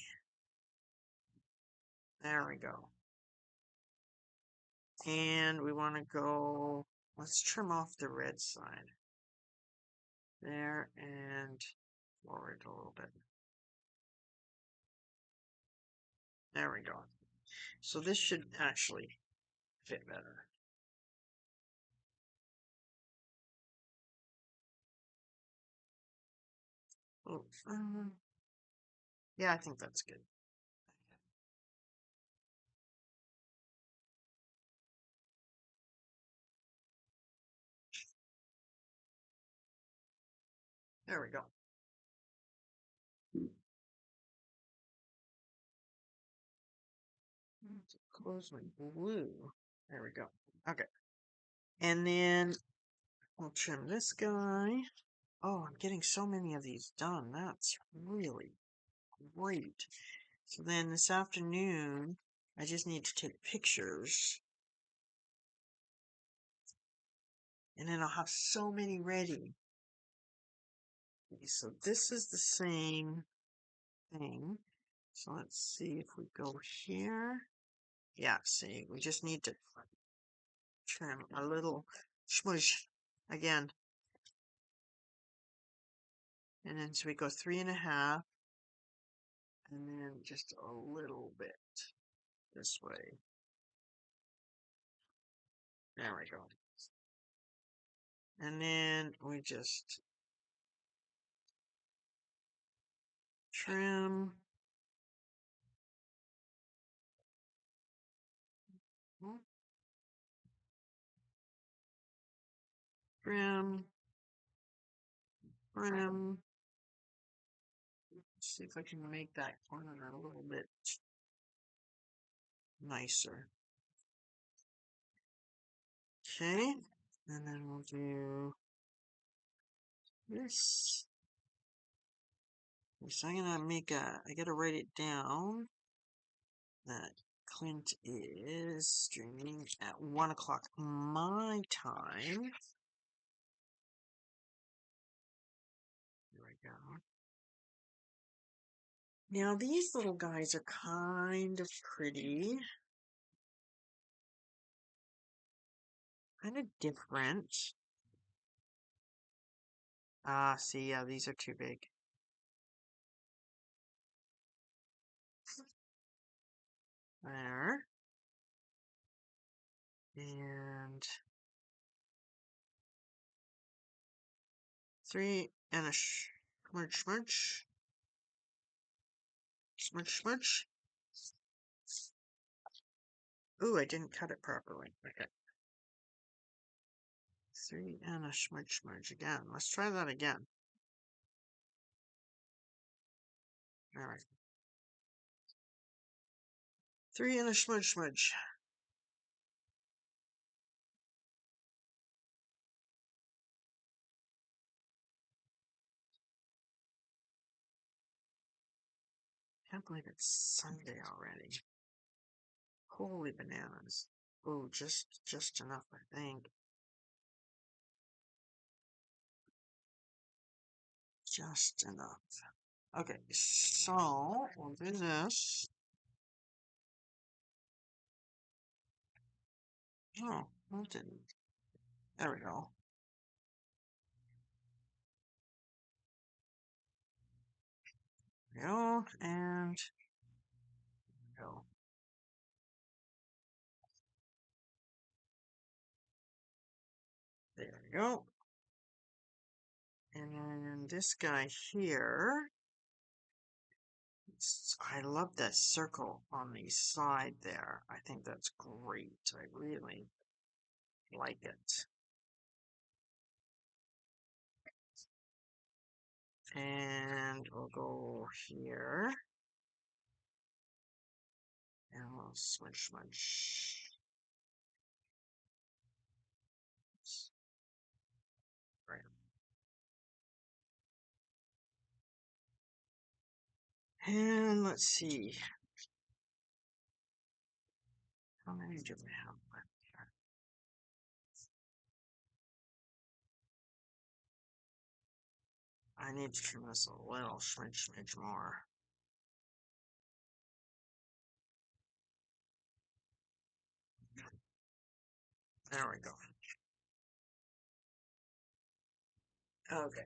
There we go. And we want to go, let's trim off the red side. There and forward a little bit. There we go. So this should actually fit better. Oh, yeah, I think that's good. There we go. Close my blue. There we go. Okay. And then we'll trim this guy. Oh, I'm getting so many of these done. That's really Great. So then this afternoon, I just need to take pictures. And then I'll have so many ready. Okay, so this is the same thing. So let's see if we go here. Yeah, see, we just need to trim a little smush again. And then so we go 3.5 and then just a little bit this way. There we go. And then we just trim. Trim. Trim. Let's see if I can make that corner a little bit nicer. Okay. And then we'll do this. So I'm gonna I gotta write it down that Clint is streaming at 1 o'clock my time. There we go. Now these little guys are kind of pretty. Kind of different. Ah, see, yeah, these are too big. There. And 3 and a smudge, smudge. Smudge, smudge. Ooh, I didn't cut it properly. Okay. 3 and a smudge, smudge again. Let's try that again. All right. 3 and a smudge, smudge. Can't believe it's Sunday already. Holy bananas. Oh, just enough, I think. Just enough. Okay, so we'll do this. Oh, that didn't. There we go. There we go, and go. There we go. And then this guy here. I love that circle on the side there. I think that's great. I really like it. And we'll go here. And we'll smudge, smudge. Right. And let's see. How many do we have left here? I need to trim this a little smidge more. There we go. Okay.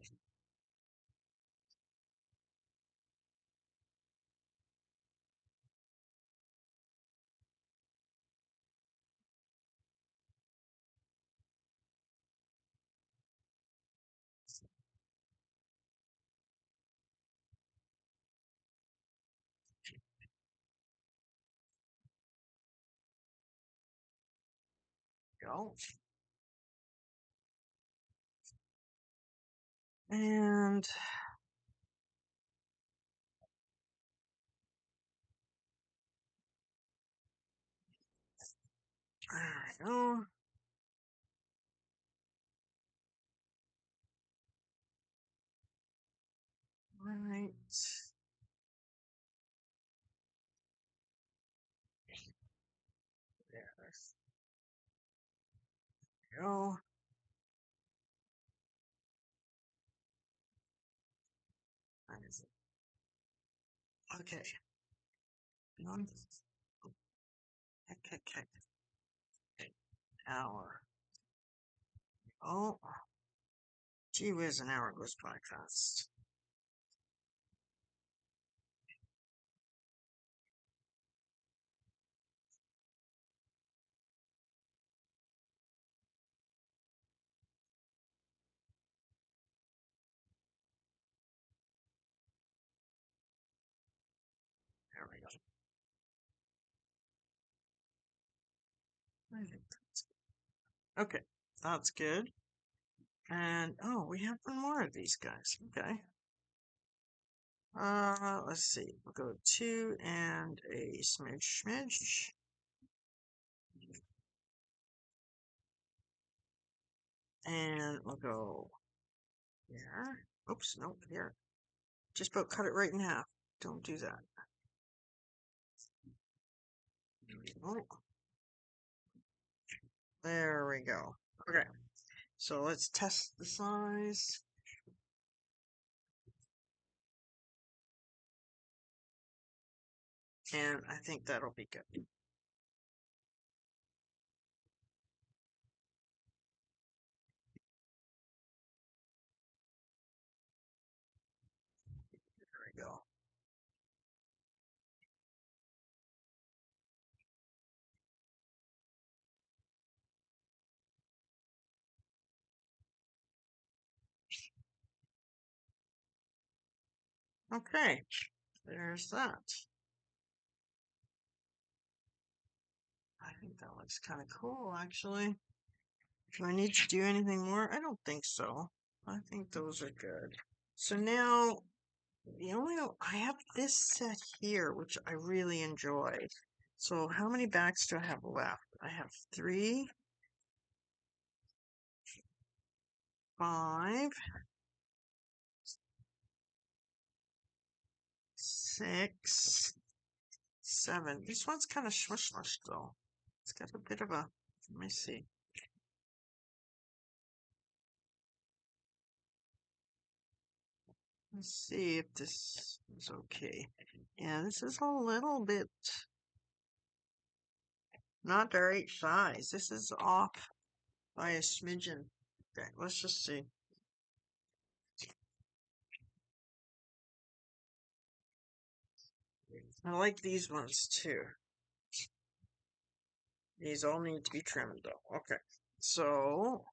Go. And there we go. Right. go. Where is it? Okay. One, okay. Hour. Oh, gee whiz, an hour goes by fast. There we go. I think okay, that's good. And oh, we have one more of these guys. Okay. Let's see. We'll go two and a smidge. And we'll go here. Oops, nope, here. Just about cut it right in half. Don't do that. Oh, there we go. Okay, so let's test the size. And I think that'll be good. There we go. Okay, there's that. I think that looks kind of cool, actually. Do I need to do anything more? I don't think so. I think those are good. So now, the only I have this set here, which I really enjoy. So how many backs do I have left? I have 3, 5, 6, 7. This one's kind of smush though. It's got a bit of a, let me see. Let's see if this is okay. Yeah, this is a little bit not the right size. This is off by a smidgen. Okay, let's just see. I like these ones too. These all need to be trimmed though. Okay, so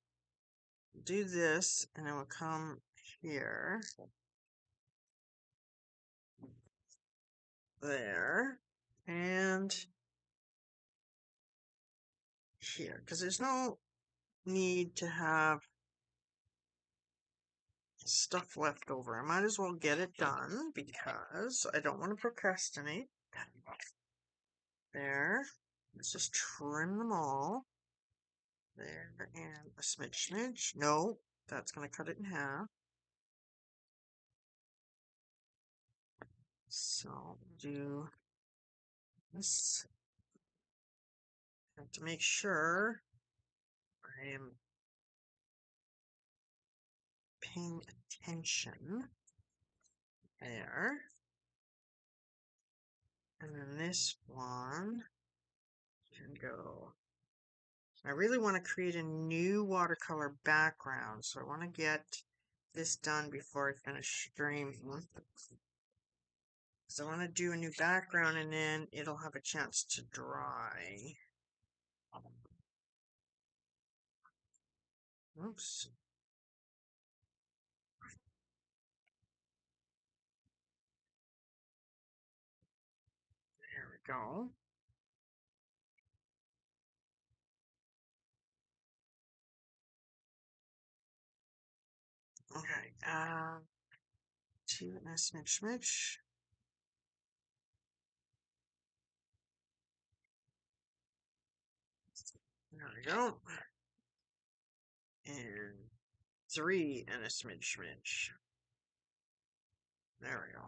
do this and then we'll come here, there, and here. Because there's no need to have stuff left over. I might as well get it done because I don't want to procrastinate. There. Let's just trim them all. There, and a smidge. No, that's going to cut it in half. So, do this. I have to make sure I am paying attention. There. And then this one can go. I really want to create a new watercolor background, so I want to get this done before I finish streaming. Because I want to do a new background and then it'll have a chance to dry. Oops. There we go. Okay, two and a smidge. There we go. And 3 and a smidge. There we go.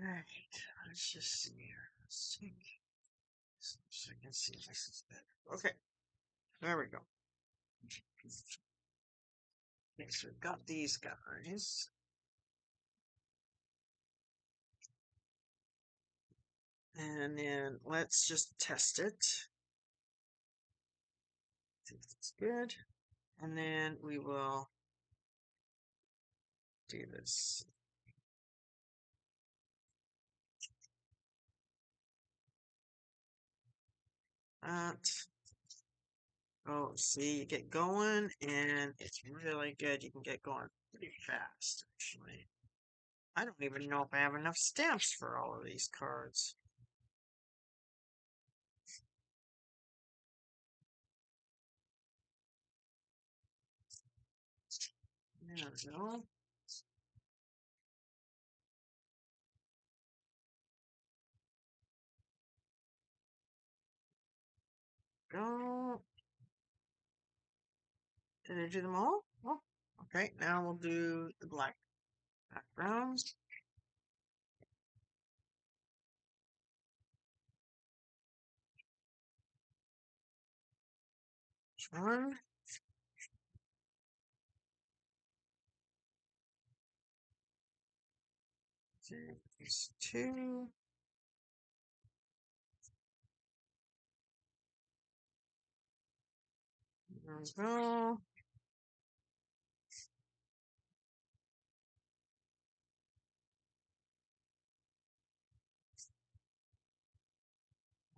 Alright, let's just see here. Let's see. So I can see if this is better. Okay, there we go. Okay, so we've got these guys. And then let's just test it. See if it's good. And then we will do this. That. Oh, see, you get going, and it's really good. You can get going pretty fast, actually. I don't even know if I have enough stamps for all of these cards. There we go. Go. Did I do them all? Oh, okay. Now we'll do the black background. One. There's two. There we go.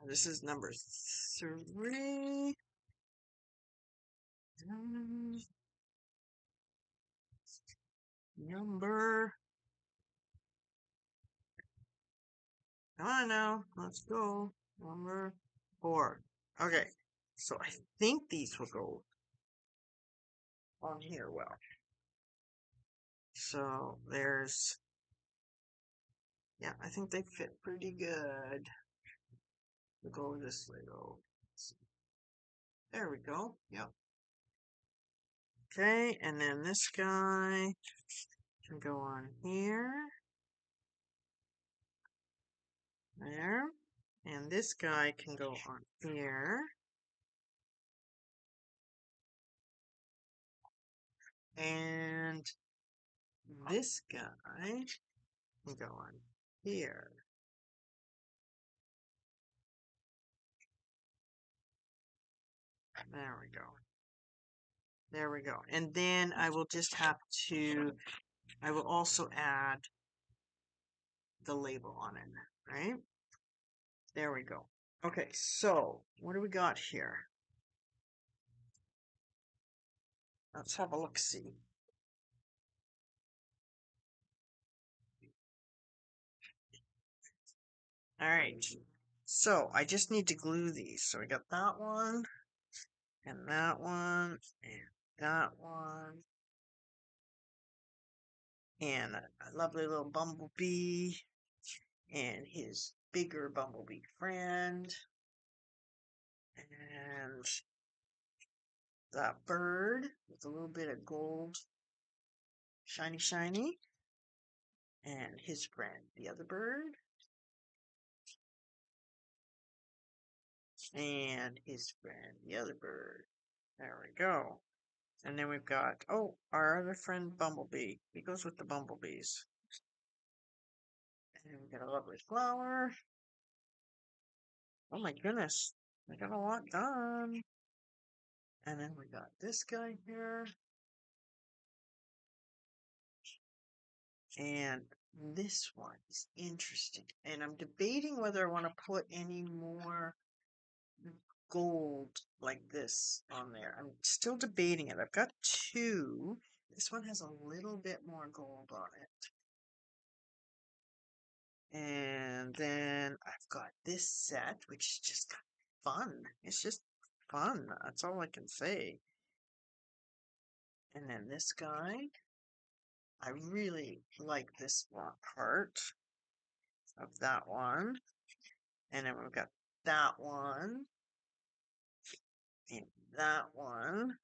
This is number 3. Number. Come on now. Let's go. Number 4. Okay. So I think these will go on here well. So there's. Yeah, I think they fit pretty good. We'll go this way though. There we go. Yep. Okay, and then this guy can go on here. There. And this guy can go on here. And this guy can go on here. There we go. There we go. And then I will just have to, I will also add the label on it, right? There we go. Okay, so what do we got here? Let's have a look-see. All right. So I just need to glue these. So we got that one, and that one, and that one, and a lovely little bumblebee, and his bigger bumblebee friend, and that bird with a little bit of gold, shiny, shiny, and his friend, the other bird, and his friend, the other bird. There we go. And then we've got, oh, our other friend Bumblebee. He goes with the bumblebees. And then we got a lovely flower. Oh my goodness. I got a lot done. And then we got this guy here. And this one is interesting. And I'm debating whether I want to put any more gold like this on there. I'm still debating it. I've got 2. This one has a little bit more gold on it. And then I've got this set, which is just kind of fun. It's just fun. That's all I can say. And then this guy. I really like this part of that one. And then we've got that one. And that one.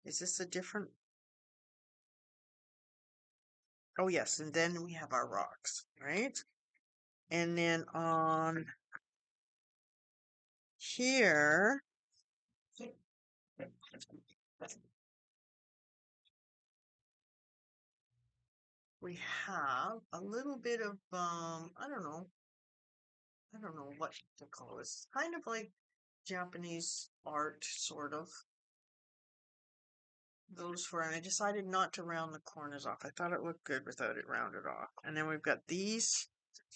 Is this a different? Oh, yes, and then we have our rocks, right? And then on here, we have a little bit of, I don't know what to call this. Kind of like Japanese art, sort of. Those four, and I decided not to round the corners off. I thought it looked good without it rounded off. And then we've got these.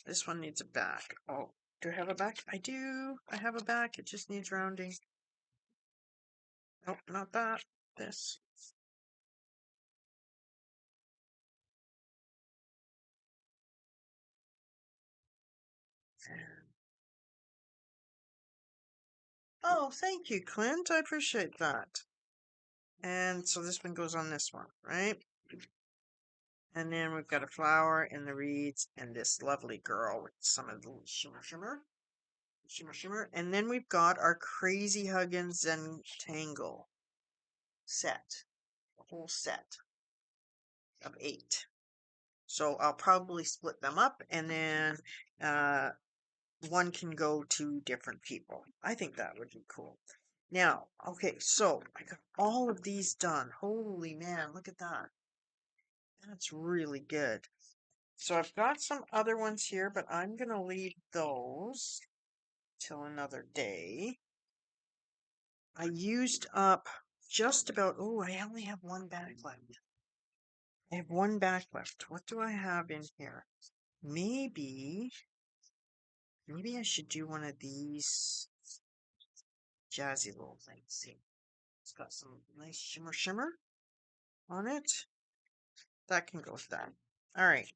This one needs a back. Oh, do I have a back? I do. I have a back. It just needs rounding. Nope, not that. This. Oh, thank you, Clint. I appreciate that. And so this one goes on this one, right? And then we've got a flower and the reeds and this lovely girl with some of the shimmer. And then we've got our Crazy Huggins Zentangle set, a whole set of 8. So I'll probably split them up and then uh, one can go to different people. I think that would be cool. Now, okay, so I got all of these done. Holy man, look at that. That's really good. So I've got some other ones here, but I'm going to leave those till another day. I used up just about, oh, I only have one back left. I have one back left. What do I have in here? Maybe I should do one of these jazzy little things. See, it's got some nice shimmer on it. That can go with that. All right,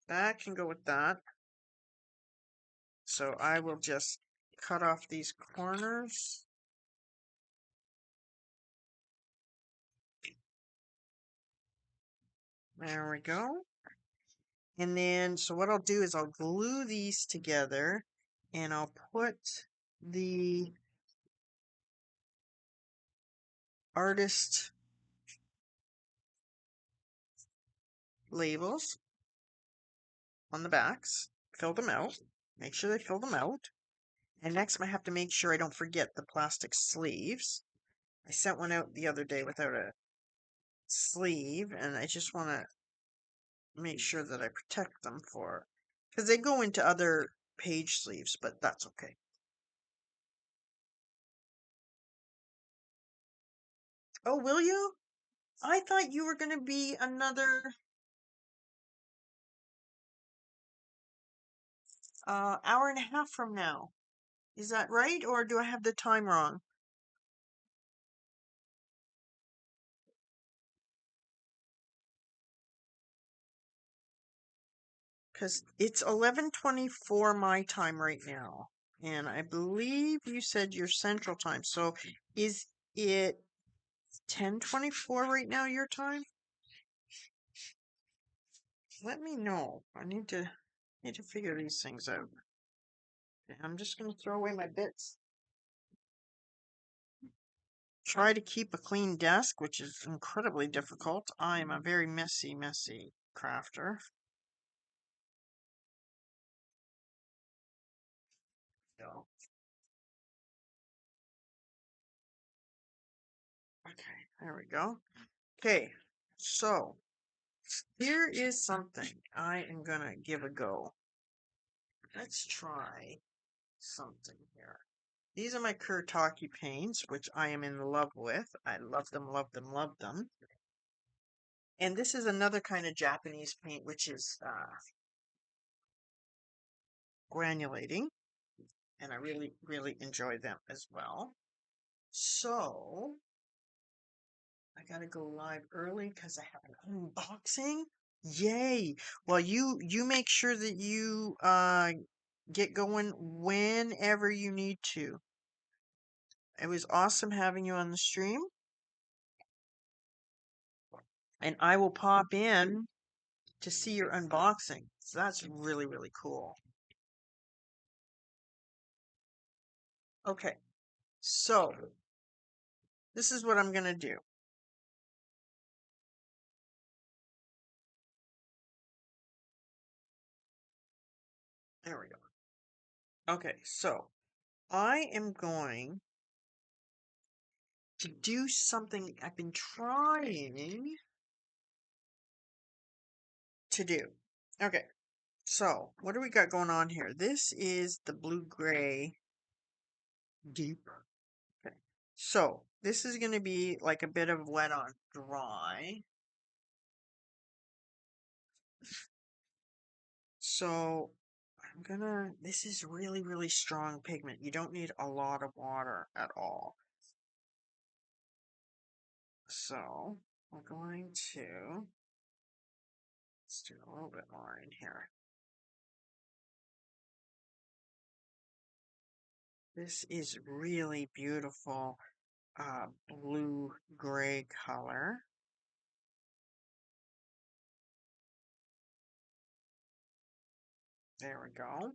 that can go with that. So I will just cut off these corners. There we go. And then, so what I'll do is I'll glue these together and I'll put the artist labels on the backs, fill them out, make sure they fill them out. And next I have to make sure I don't forget the plastic sleeves. I sent one out the other day without a sleeve, and I just want to make sure that I protect them for, because they go into other page sleeves, but that's okay. Oh, will you? I thought you were going to be another hour and a half from now. Is that right, or do I have the time wrong? Because it's 11:24 my time right now, and I believe you said your Central Time. So is it 10:24 right now your time? Let me know. I need to figure these things out. Okay, I'm just gonna throw away my bits. Try to keep a clean desk, which is incredibly difficult. I am a very messy crafter. So, okay, there we go. Okay, so here is something I am gonna give a go. Let's try something here. These are my Kuretake paints, which I am in love with. I love them, love them, love them. And this is another kind of Japanese paint, which is granulating. And I really enjoy them as well. So, I gotta go live early because I have an unboxing. Yay! Well, you make sure that you get going whenever you need to. It was awesome having you on the stream, and I will pop in to see your unboxing. So that's really cool. Okay, so this is what I'm gonna do. There we go. Okay, so I am going to do something I've been trying to do. Okay, so what do we got going on here? This is the blue-gray deep. Okay, so this is going to be like a bit of wet on dry. So this is really, really strong pigment. You don't need a lot of water at all. So we're going to, let's do a little bit more in here. This is really beautiful blue-gray color. There we go.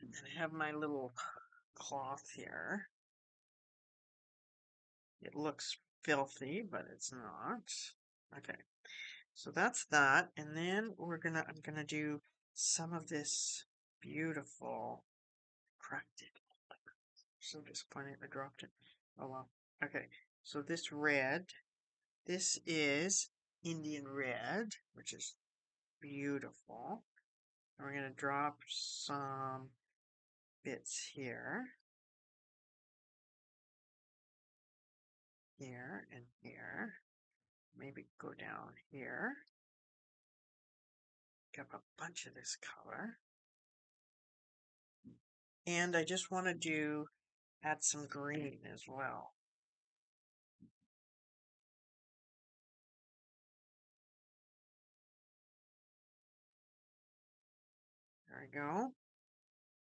And I have my little cloth here. It looks filthy, but it's not. Okay, so that's that. And then I'm gonna do some of this beautiful, cracked it. So disappointed I dropped it. Oh well. Okay, so this red, this is Indian red, which is beautiful. And we're gonna drop some bits here, here, and here. Maybe go down here. Get a bunch of this color. And I just want to add some green as well. There we go.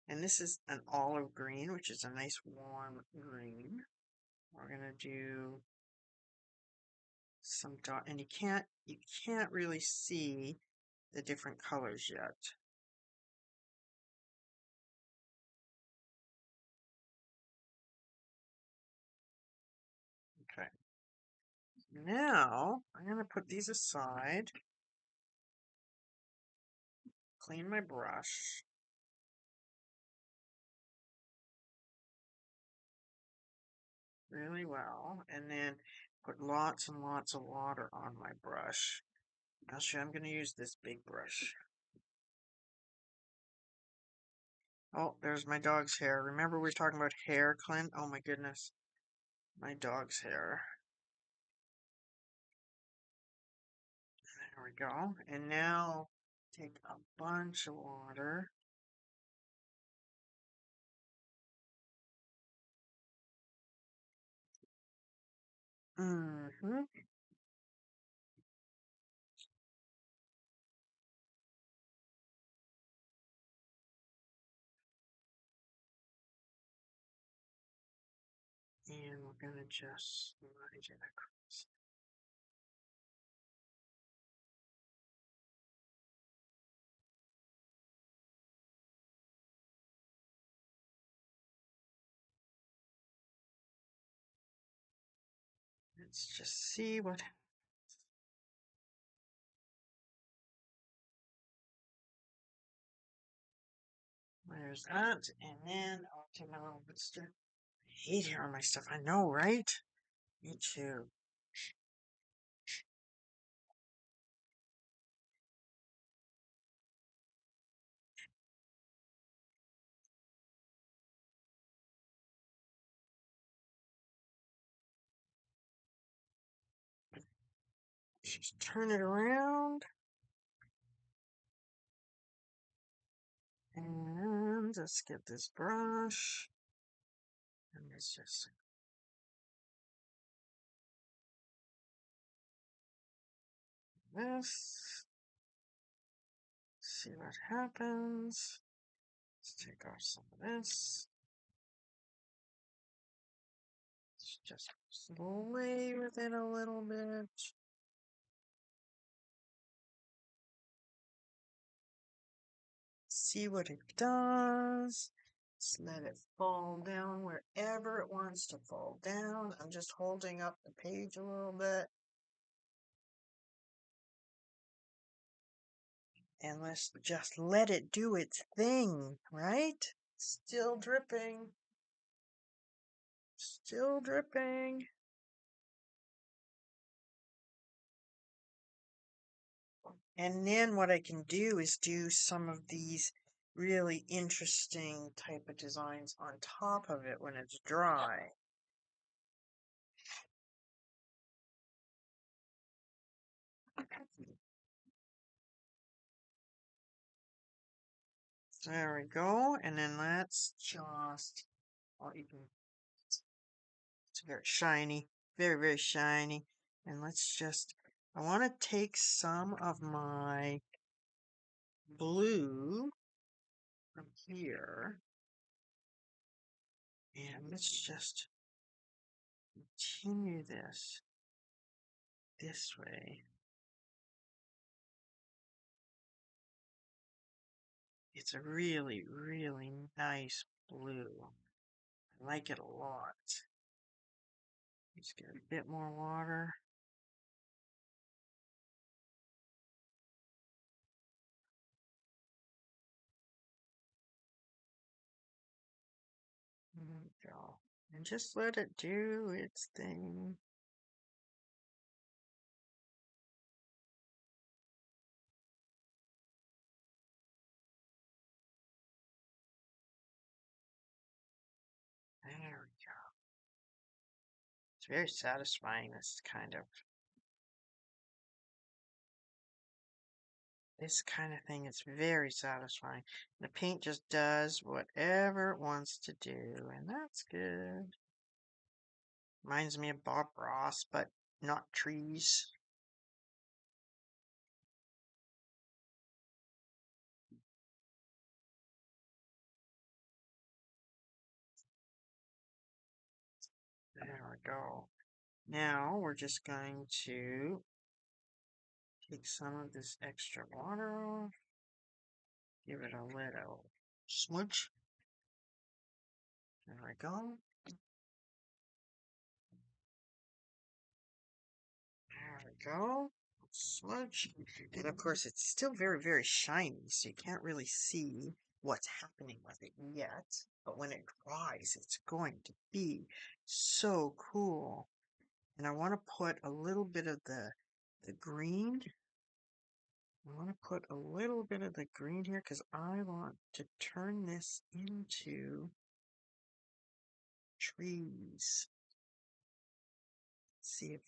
And this is an olive green, which is a nice warm green. We're gonna do some dot, and you can't really see the different colors yet. Okay. Now I'm gonna put these aside. Clean my brush. Really well, and then put lots and lots of water on my brush. Actually, I'm going to use this big brush. Oh, there's my dog's hair. Remember we were talking about hair, Clint? Oh my goodness. My dog's hair. There we go. And now take a bunch of water. Mm-hmm. And we're going to just slide it across. Let's just see what. There's that. And then I'll take my little blister. I hate hair on my stuff. I know, right? Me too. Just turn it around. And let's get this brush. And let's just this. See what happens. Let's take off some of this. Let's just play with it a little bit. See what it does. Just let it fall down wherever it wants to fall down. I'm just holding up the page a little bit. And let's just let it do its thing, right? Still dripping. Still dripping. And then what I can do is do some of these really interesting type of designs on top of it when it's dry. There we go. And then let's just, well, you can, it's very shiny, very, very shiny. And let's just, I want to take some of my blue from here and let's just continue this way. It's a really, really nice blue. I like it a lot. Let's get a bit more water. There we go. And just let it do its thing. There we go. It's very satisfying, this kind of thing. It's very satisfying. The paint just does whatever it wants to do, and that's good. Reminds me of Bob Ross, but not trees. There we go. Now we're just going to take some of this extra water off, give it a little smudge. There we go. There we go. Smudge. And of course, it's still very, very shiny, so you can't really see what's happening with it yet. But when it dries, it's going to be so cool. And I want to put a little bit of the green. I want to put a little bit of the green here because I want to turn this into trees. See if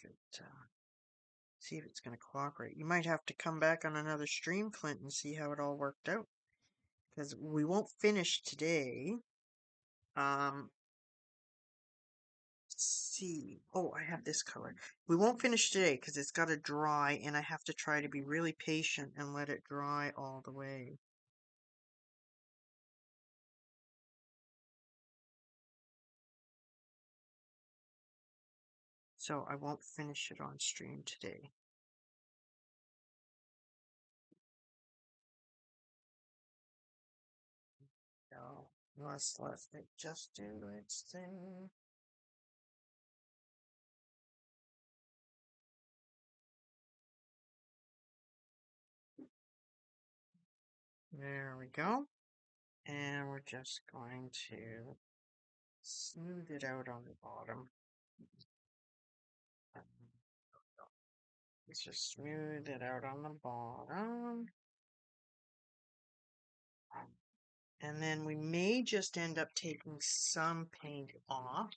it's going to cooperate. You might have to come back on another stream, Clint, and see how it all worked out. Because we won't finish today. Let's see. Oh, I have this color. We won't finish today because it's got to dry, and I have to try to be really patient and let it dry all the way. So I won't finish it on stream today. So let's let it just do its thing. There we go. And we're just going to smooth it out on the bottom. Let's just smooth it out on the bottom. And then we may just end up taking some paint off.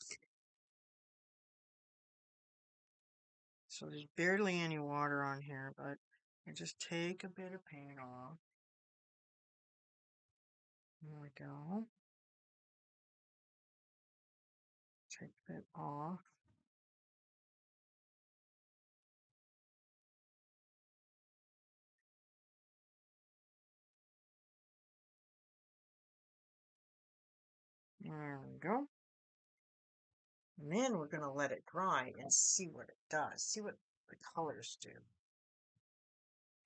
So there's barely any water on here, but I just take a bit of paint off. There we go. Take a bit off. There we go. And then we're going to let it dry and see what it does. See what the colors do.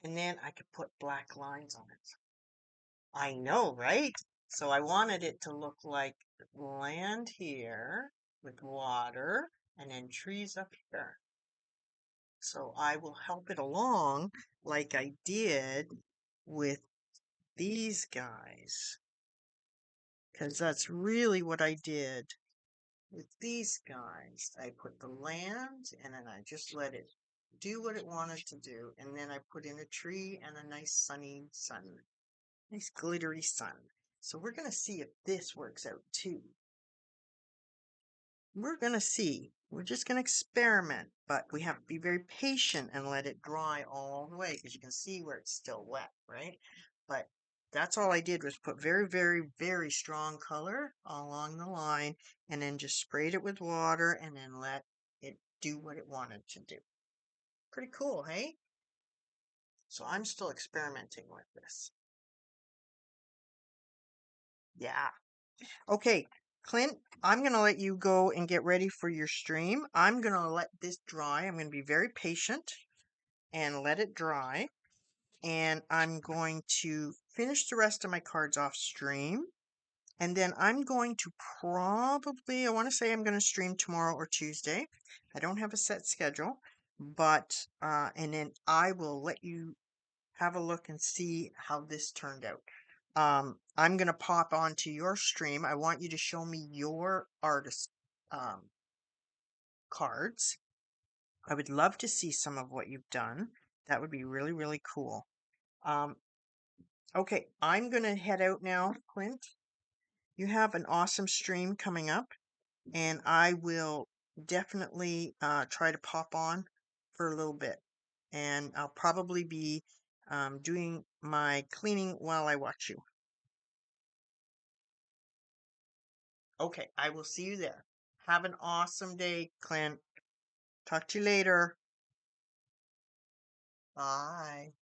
And then I could put black lines on it. I know, right? So I wanted it to look like land here with water and then trees up here. So I will help it along like I did with these guys, because that's really what I did with these guys. I put the land and then I just let it do what it wanted to do. And then I put in a tree and a nice sunny sun, nice glittery sun. So we're going to see if this works out too. We're going to see. We're just going to experiment, but we have to be very patient and let it dry all the way because you can see where it's still wet, right? But that's all I did was put very, very, very strong color along the line and then just sprayed it with water and then let it do what it wanted to do. Pretty cool, hey? So I'm still experimenting with this. Yeah. Okay, Clint, I'm going to let you go and get ready for your stream. I'm going to let this dry. I'm going to be very patient and let it dry. And I'm going to finish the rest of my cards off stream. And then I'm going to probably, I want to say I'm going to stream tomorrow or Tuesday. I don't have a set schedule, but, and then I will let you have a look and see how this turned out. I'm going to pop onto your stream. I want you to show me your artist cards. I would love to see some of what you've done. That would be really, really cool. Um, okay, I'm going to head out now, Clint. You have an awesome stream coming up, and I will definitely try to pop on for a little bit. And I'll probably be doing my cleaning while I watch you. Okay, I will see you there. Have an awesome day, Clint. Talk to you later. Bye.